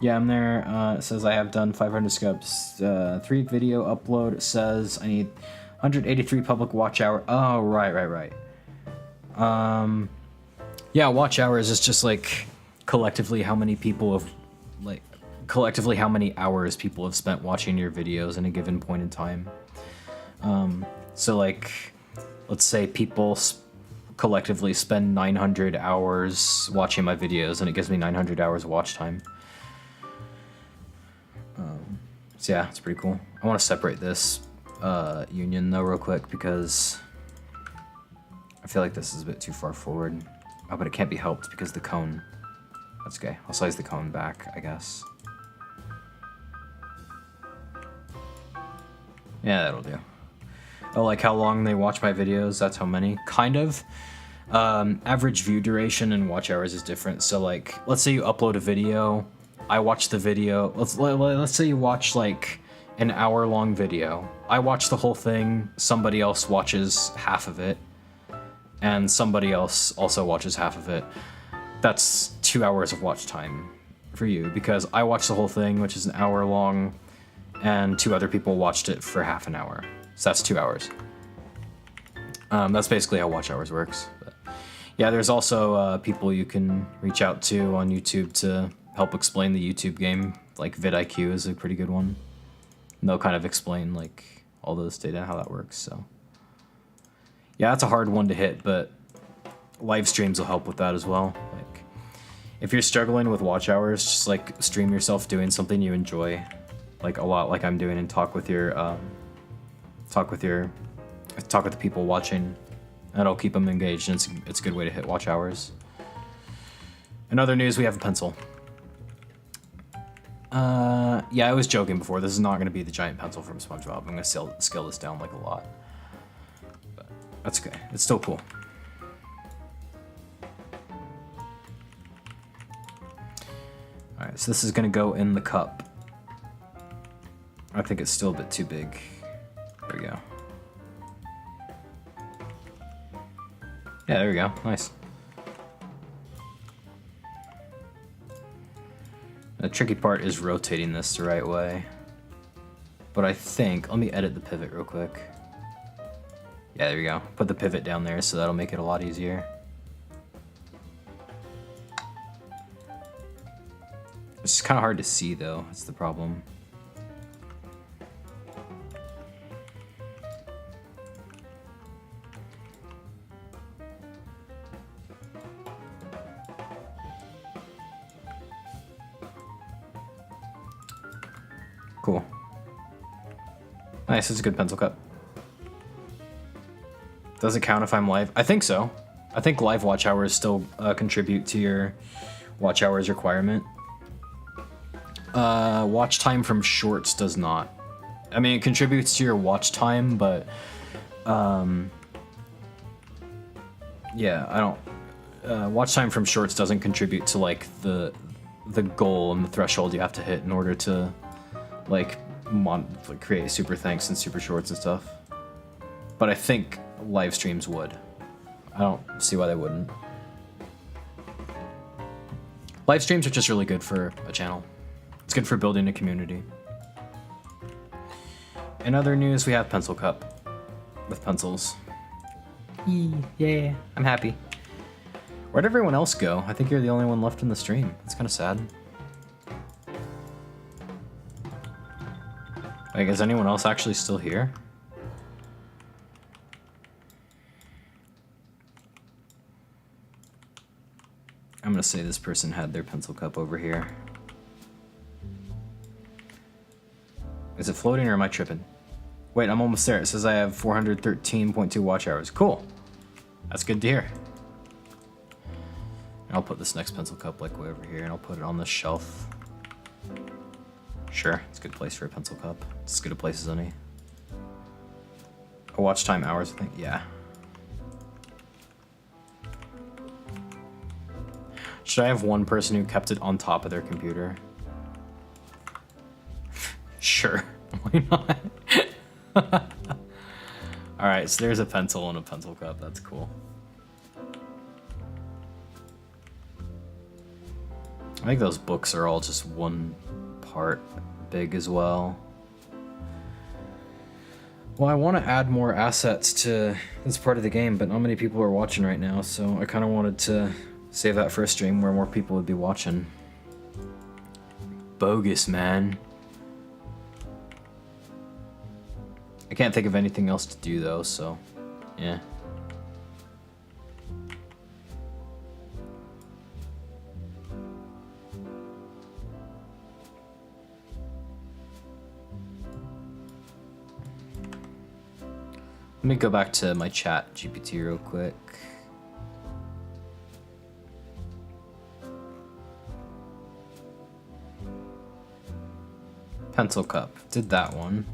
Yeah, I'm there. It says I have done 500 scopes. 3 video upload. It says I need 183 public watch hour. Oh, right. Yeah, watch hours is just like collectively how many people have, like, collectively how many hours people have spent watching your videos in a given point in time. So like, let's say people collectively spend 900 hours watching my videos, and it gives me 900 hours of watch time. So yeah, it's pretty cool. I want to separate this union though real quick because I feel like this is a bit too far forward. Oh, but it can't be helped because the cone. That's okay. I'll size the cone back, I guess. Yeah, that'll do. Oh, like how long they watch my videos, that's how many? Kind of. Average view duration and watch hours is different. So like, let's say you upload a video I watch the video. Let's say you watch like an hour-long video. I watch the whole thing. Somebody else watches half of it, and somebody else also watches half of it. That's 2 hours of watch time for you, because I watched the whole thing, which is an hour long, and 2 other people watched it for half an hour. So that's 2 hours. That's basically how watch hours works. But yeah, there's also people you can reach out to on YouTube to help explain the YouTube game. Like vidIQ is a pretty good one. And they'll kind of explain like all those data and how that works. So yeah, that's a hard one to hit, but live streams will help with that as well. Like if you're struggling with watch hours, just like stream yourself doing something you enjoy, like a lot, like I'm doing, and talk with the people watching. That'll keep them engaged, and it's a good way to hit watch hours. In other news, we have a pencil. Yeah, I was joking before. This is not going to be the giant pencil from SpongeBob. I'm going to scale this down like a lot. But that's okay. It's still cool. Alright, so this is going to go in the cup. I think it's still a bit too big. There we go. Yeah, there we go. Nice. The tricky part is rotating this the right way. But I think, let me edit the pivot real quick. Yeah, there we go. Put the pivot down there, so that'll make it a lot easier. It's kind of hard to see though, that's the problem. Cool. Nice, it's a good pencil cup. Does it count if I'm live? I think so. I think live watch hours still contribute to your watch hours requirement. Watch time from shorts does not. I mean, it contributes to your watch time, but yeah, I don't. Watch time from shorts doesn't contribute to like the goal and the threshold you have to hit in order to like create super thanks and super shorts and stuff. But I think live streams would. I don't see why they wouldn't. Live streams are just really good for a channel. It's good for building a community. In other news, we have pencil cup with pencils. Yeah, I'm happy. Where'd everyone else go? I think you're the only one left in the stream. It's kind of sad. Like, is anyone else actually still here? I'm gonna say this person had their pencil cup over here. Is it floating or am I tripping? Wait, I'm almost there. It says I have 413.2 watch hours. Cool. That's good to hear. I'll put this next pencil cup like way over here and I'll put it on this shelf. Sure, it's a good place for a pencil cup. It's as good a place as any. A watch time hours, I think. Yeah. Should I have one person who kept it on top of their computer? Sure, why not? Alright, so there's a pencil and a pencil cup. That's cool. I think those books are all just one part big as well. Well, I want to add more assets to this part of the game, but not many people are watching right now, so I kind of wanted to save that for a stream where more people would be watching. Bogus, man. I can't think of anything else to do though, so yeah. Let me go back to my chat GPT real quick. Pencil cup, did that one.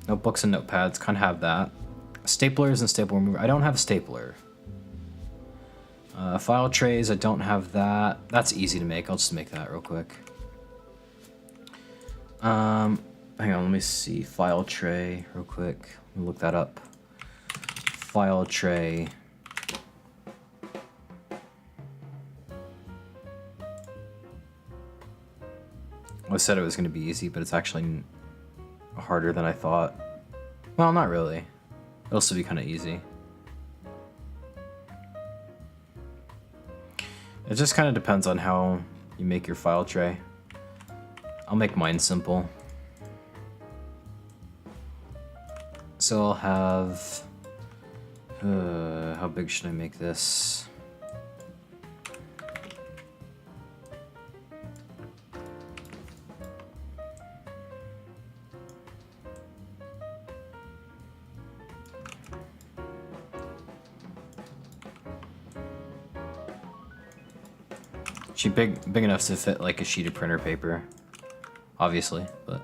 Notebooks and notepads, kind of have that. Staplers and staple remover. I don't have a stapler. File trays, I don't have that. That's easy to make. I'll just make that real quick. Hang on, let me see. File tray real quick. Let me look that up. File tray. I said it was going to be easy, but it's actually harder than I thought. Well, not really. It'll still be kind of easy. It just kind of depends on how you make your file tray. I'll make mine simple. So I'll have... how big should I make this? She big enough to fit like a sheet of printer paper, obviously, but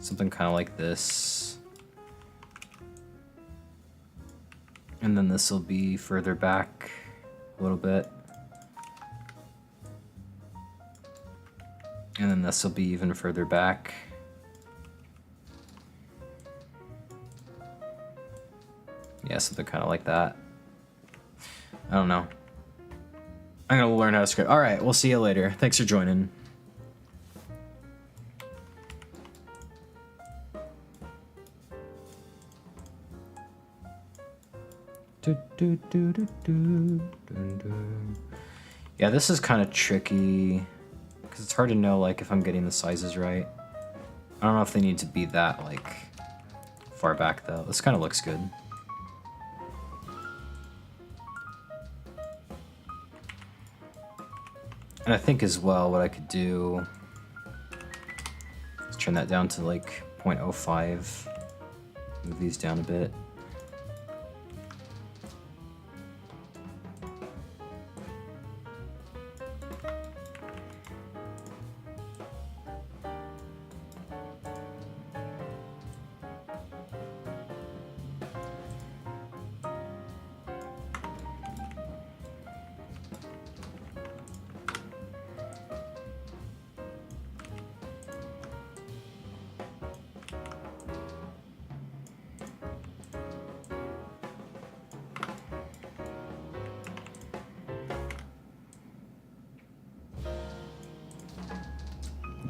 something kind of like this. And then this will be further back a little bit. And then this will be even further back. Yeah, something kind of like that. I don't know. I'm gonna learn how to script. All right, we'll see you later. Thanks for joining. Yeah, this is kind of tricky because it's hard to know like if I'm getting the sizes right. I don't know if they need to be that like far back though. This kind of looks good. And I think as well what I could do is turn that down to like 0.05. Move these down a bit.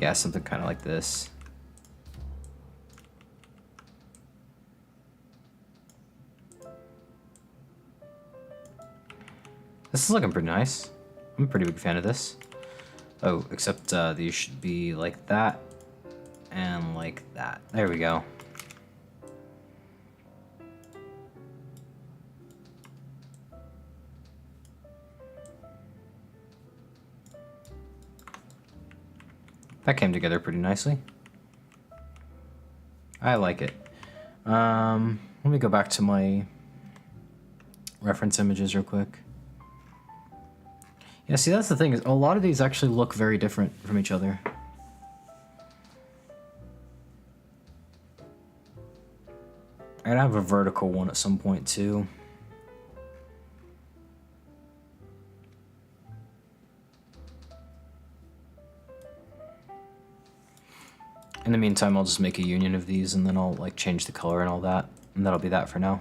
Yeah, something kind of like this. This is looking pretty nice. I'm a pretty big fan of this. Oh, except these should be like that and like that. There we go. That came together pretty nicely. I like it. Let me go back to my reference images real quick. Yeah, see, that's the thing, is a lot of these actually look very different from each other. I'd have a vertical one at some point too. In the meantime, I'll just make a union of these and then I'll like change the color and all that. And that'll be that for now.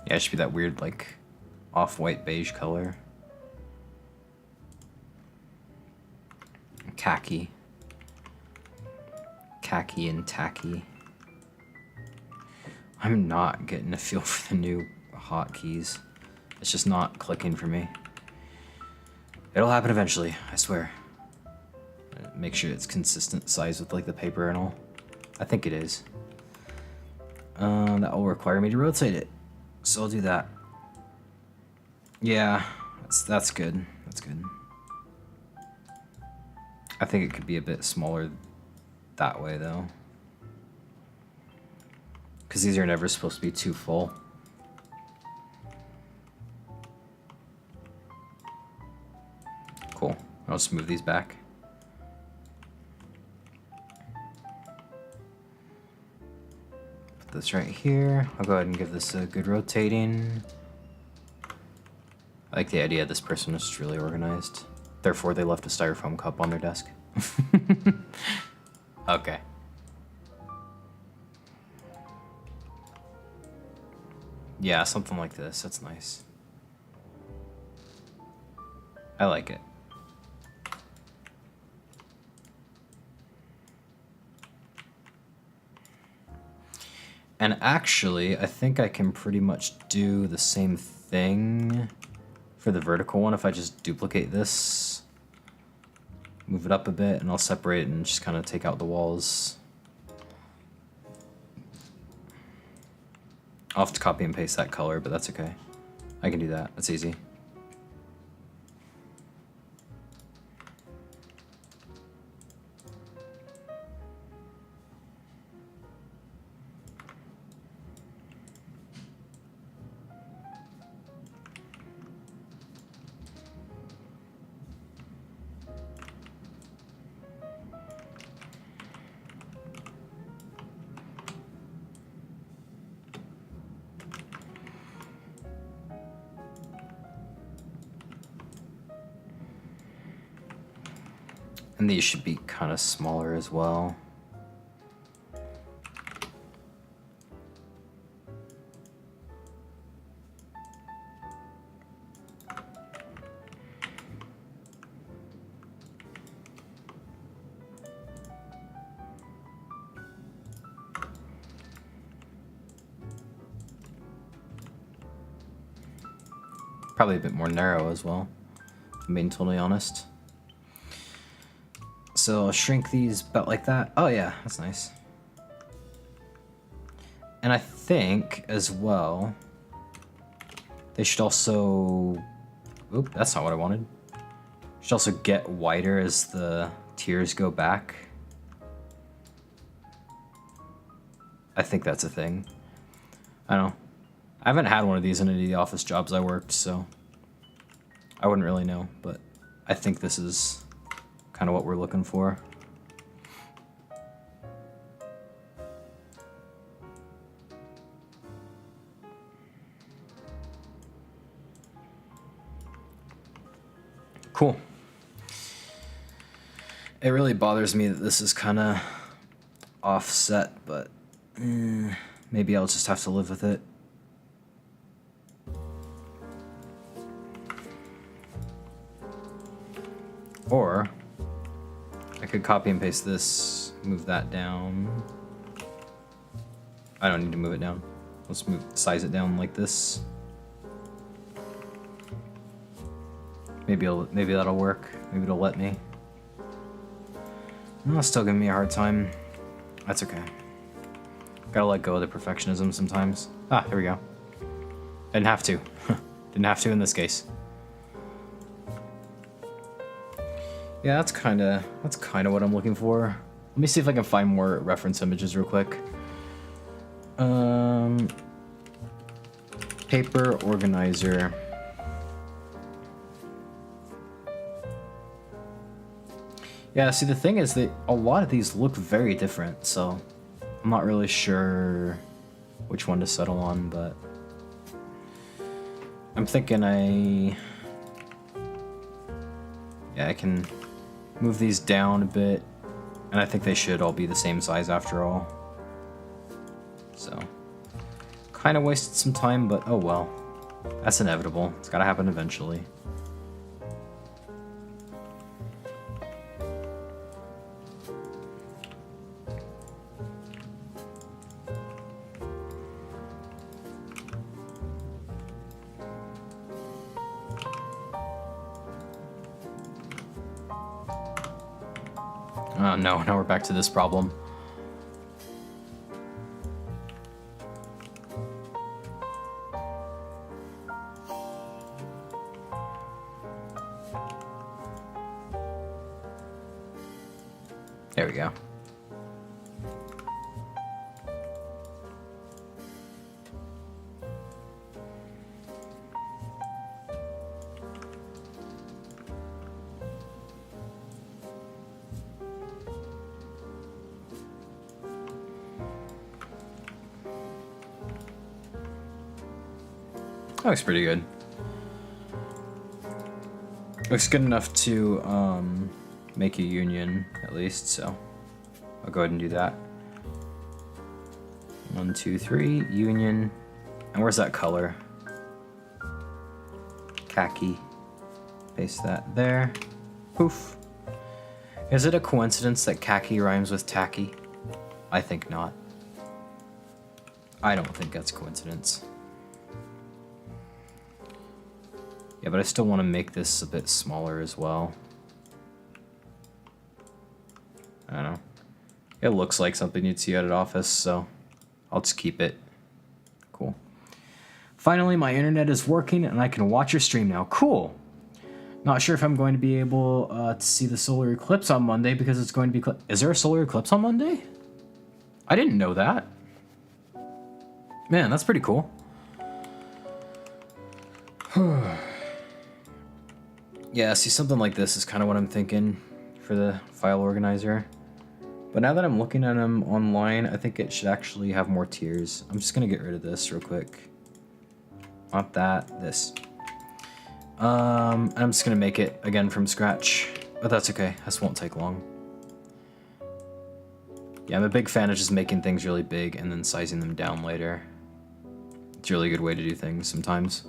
Yeah, it should be that weird, like, off-white beige color. Khaki. Khaki and tacky. I'm not getting a feel for the new hotkeys. It's just not clicking for me. It'll happen eventually, I swear. Make sure it's consistent size with, like, the paper and all. I think it is. That will require me to rotate it. So I'll do that. Yeah, that's good. That's good. I think it could be a bit smaller that way, though. Because these are never supposed to be too full. Cool. I'll just move these back. Put this right here. I'll go ahead and give this a good rotating. I like the idea this person is just really organized. Therefore, they left a styrofoam cup on their desk. Okay. Yeah, something like this. That's nice. I like it. And actually, I think I can pretty much do the same thing for the vertical one if I just duplicate this. Move it up a bit, and I'll separate it and just kind of take out the walls. I'll have to copy and paste that color, but that's okay. I can do that. That's easy. And these should be kind of smaller as well. Probably a bit more narrow as well, if I'm being totally honest. So I'll shrink these about like that. Oh yeah, that's nice. And I think as well, they should also, oop, that's not what I wanted. Should also get wider as the tiers go back. I think that's a thing. I don't know. I haven't had one of these in any of the office jobs I worked, so I wouldn't really know, but I think this is kind of what we're looking for. Cool. It really bothers me that this is kind of offset, but maybe I'll just have to live with it. Or I could copy and paste this, move that down. I don't need to move it down. Let's size it down like this. Maybe that'll work. Maybe it'll let me. No, it's still giving me a hard time. That's okay. Gotta let go of the perfectionism sometimes. Ah, here we go. Didn't have to. Didn't have to in this case. Yeah, that's kind of what I'm looking for. Let me see if I can find more reference images real quick. Paper organizer. Yeah, see, the thing is that a lot of these look very different, so I'm not really sure which one to settle on, but I'm thinking I can move these down a bit, and I think they should all be the same size after all. So, kind of wasted some time, but oh well. That's inevitable. It's gotta happen eventually. Oh no, now we're back to this problem. There we go. That looks pretty good. Looks good enough to make a union, at least, so I'll go ahead and do that. 1, 2, 3, union. And where's that color? Khaki. Paste that there. Poof. Is it a coincidence that khaki rhymes with tacky? I think not. I don't think that's a coincidence. Yeah, but I still want to make this a bit smaller as well. I don't know. It looks like something you'd see at an office, so I'll just keep it. Cool. Finally, my internet is working and I can watch your stream now. Cool. Not sure if I'm going to be able to see the solar eclipse on Monday because it's going to be... Is there a solar eclipse on Monday? I didn't know that. Man, that's pretty cool. Yeah, see, something like this is kind of what I'm thinking for the file organizer. But now that I'm looking at them online, I think it should actually have more tiers. I'm just going to get rid of this real quick. Not that, this. I'm just going to make it again from scratch. But that's okay, this won't take long. Yeah, I'm a big fan of just making things really big and then sizing them down later. It's a really good way to do things sometimes.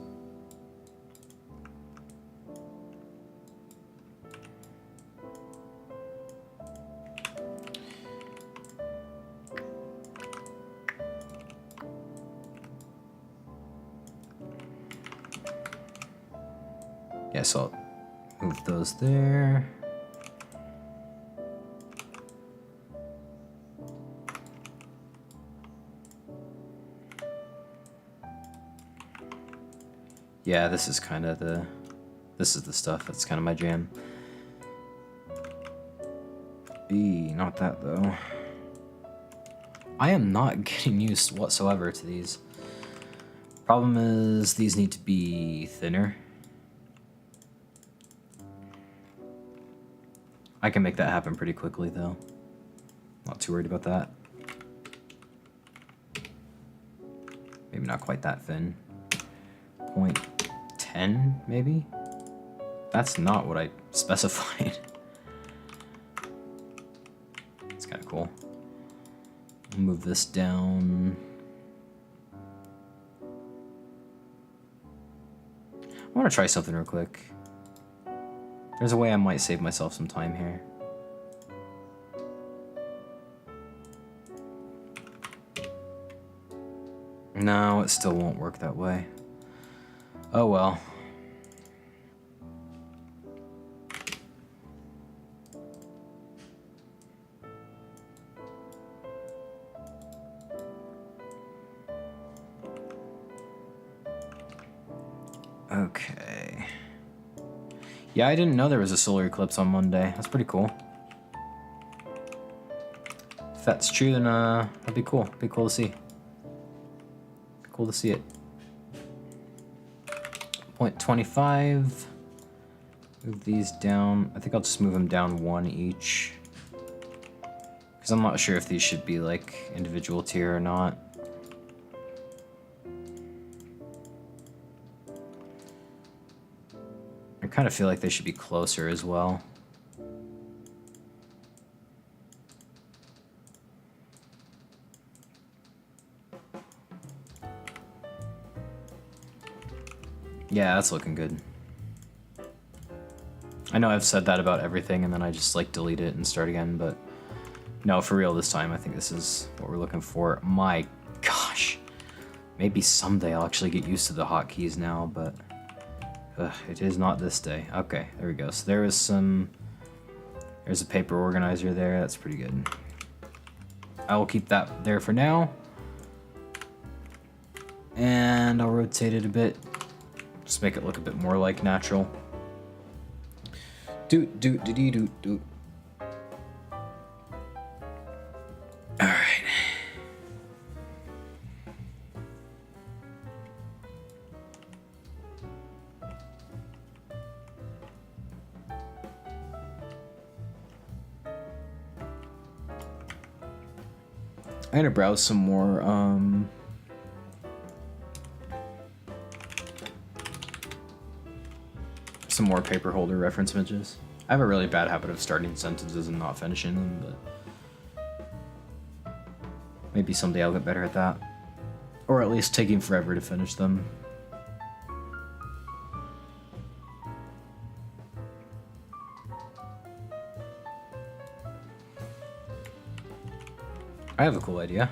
Yeah, so I'll move those there. Yeah, this is kind of the... This is the stuff that's kind of my jam. Not that, though. I am not getting used whatsoever to these. Problem is, these need to be thinner. I can make that happen pretty quickly, though. Not too worried about that. Maybe not quite that thin. 0.10, maybe? That's not what I specified. It's kind of cool. Move this down. I want to try something real quick. There's a way I might save myself some time here. No, it still won't work that way. Oh well. Okay. Yeah, I didn't know there was a solar eclipse on Monday. That's pretty cool. If that's true, then that'd be cool. Be cool to see. Cool to see it. 0.25. Move these down. I think I'll just move them down 1 each. Because I'm not sure if these should be like individual tier or not. I kind of feel like they should be closer as well. Yeah, that's looking good. I know I've said that about everything and then I just like delete it and start again, but no, for real this time, I think this is what we're looking for. My gosh. Maybe someday I'll actually get used to the hotkeys now, but it is not this day. Okay, there we go. So there is some... There's a paper organizer there. That's pretty good. I will keep that there for now. And I'll rotate it a bit. Just make it look a bit more like natural. I'm gonna browse some more, paper holder reference images. I have a really bad habit of starting sentences and not finishing them, but maybe someday I'll get better at that. Or at least taking forever to finish them. I have a cool idea.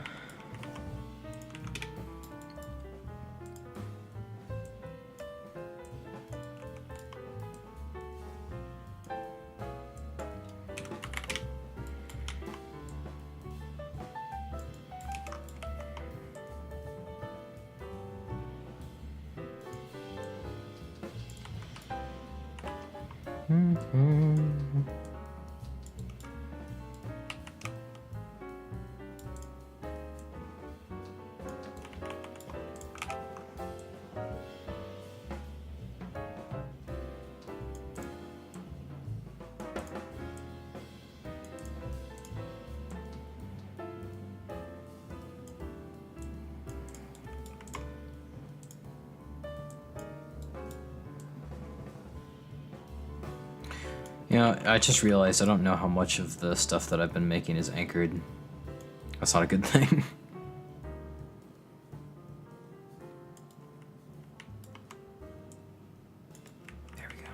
You know, I just realized I don't know how much of the stuff that I've been making is anchored. That's not a good thing. There we go.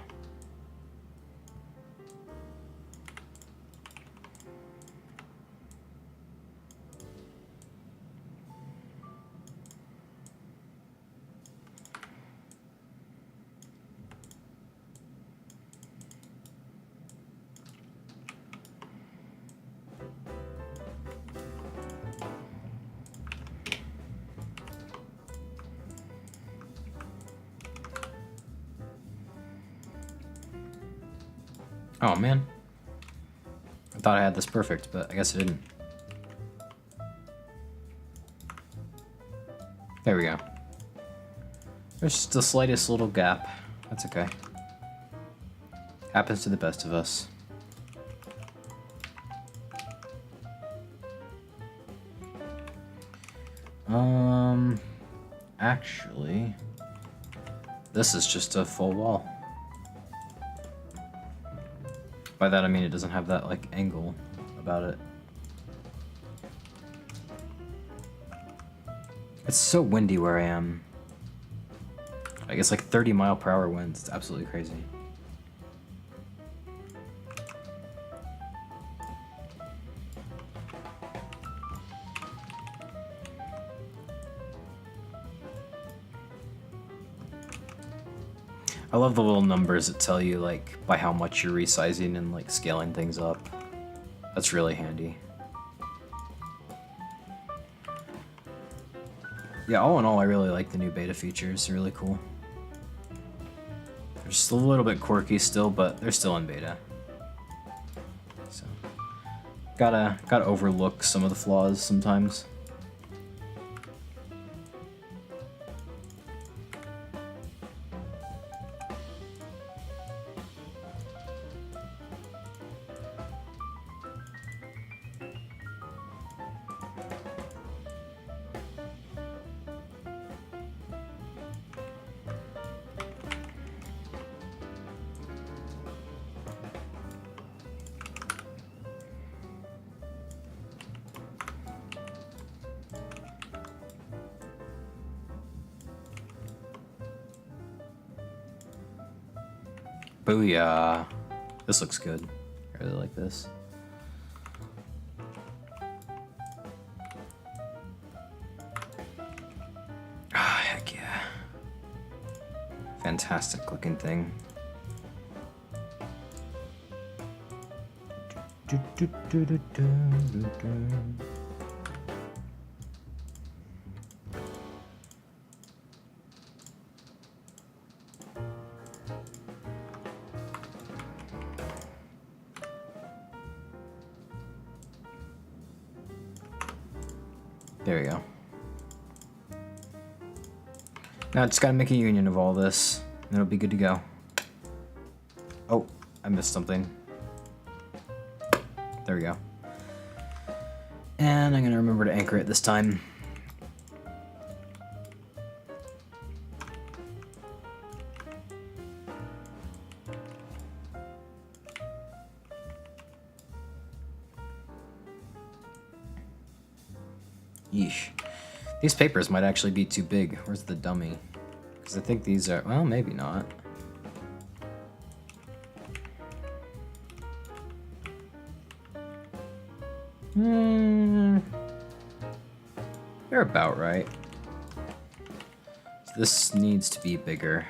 Oh man. I thought I had this perfect, but I guess I didn't. There we go. There's just the slightest little gap. That's okay. Happens to the best of us. Actually, this is just a full wall. By that I mean it doesn't have that, like, angle about it. It's so windy where I am. I guess like 30-mile-per-hour winds. It's absolutely crazy. I love the little numbers that tell you, like, by how much you're resizing and, like, scaling things up. That's really handy. Yeah, all in all, I really like the new beta features. They're really cool. They're just a little bit quirky still, but they're still in beta. So, gotta overlook some of the flaws sometimes. Booyah. This looks good. I really like this. Ah, heck yeah. Fantastic looking thing. There we go. Now I just gotta make a union of all this, and it'll be good to go. Oh, I missed something. There we go. And I'm gonna remember to anchor it this time. Yeesh. These papers might actually be too big. Where's the dummy? Because I think these are... well, maybe not. They're about right. This needs to be bigger.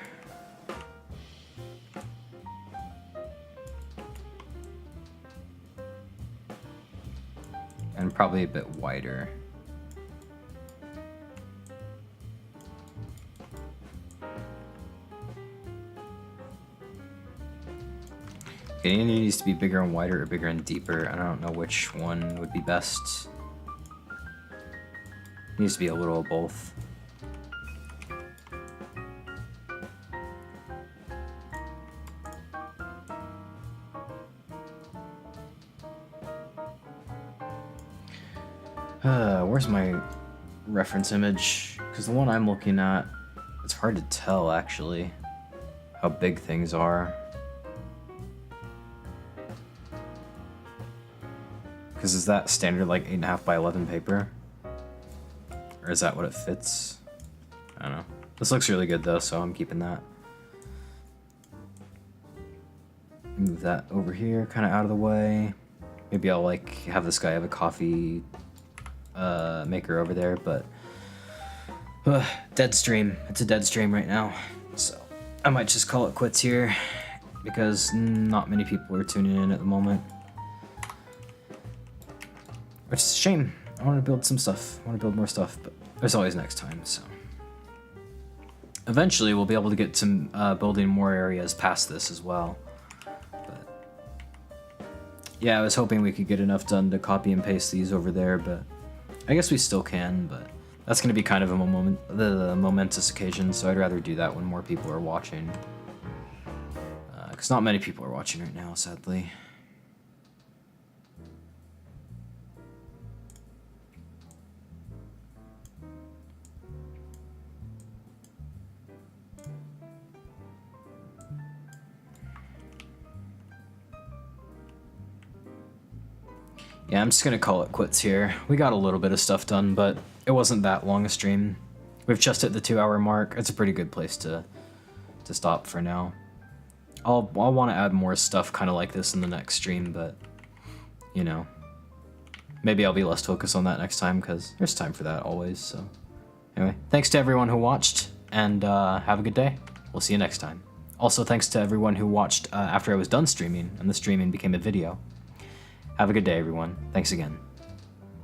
And probably a bit wider. Okay, it needs to be bigger and wider or bigger and deeper. I don't know which one would be best. It needs to be a little of both. Where's my reference image? Because the one I'm looking at, it's hard to tell actually how big things are. Because is that standard like 8.5 by 11 paper? Or is that what it fits? I don't know. This looks really good though, so I'm keeping that. Move that over here, kind of out of the way. Maybe I'll like have this guy have a coffee maker over there, but dead stream. It's a dead stream right now, so I might just call it quits here because not many people are tuning in at the moment. Which is a shame. I want to build some stuff. I want to build more stuff, but there's always next time, so. Eventually, we'll be able to get some building more areas past this as well. But yeah, I was hoping we could get enough done to copy and paste these over there, but I guess we still can, but that's going to be kind of a momentous occasion, so I'd rather do that when more people are watching. Because not many people are watching right now, sadly. Yeah, I'm just gonna call it quits here. We got a little bit of stuff done, but it wasn't that long a stream. We've just hit the 2-hour mark. It's a pretty good place to stop for now. I'll want to add more stuff kind of like this in the next stream, but you know, maybe I'll be less focused on that next time because there's time for that always. So anyway, thanks to everyone who watched, and have a good day. We'll see you next time. Also, thanks to everyone who watched after I was done streaming and the streaming became a video. Have a good day, everyone. Thanks again.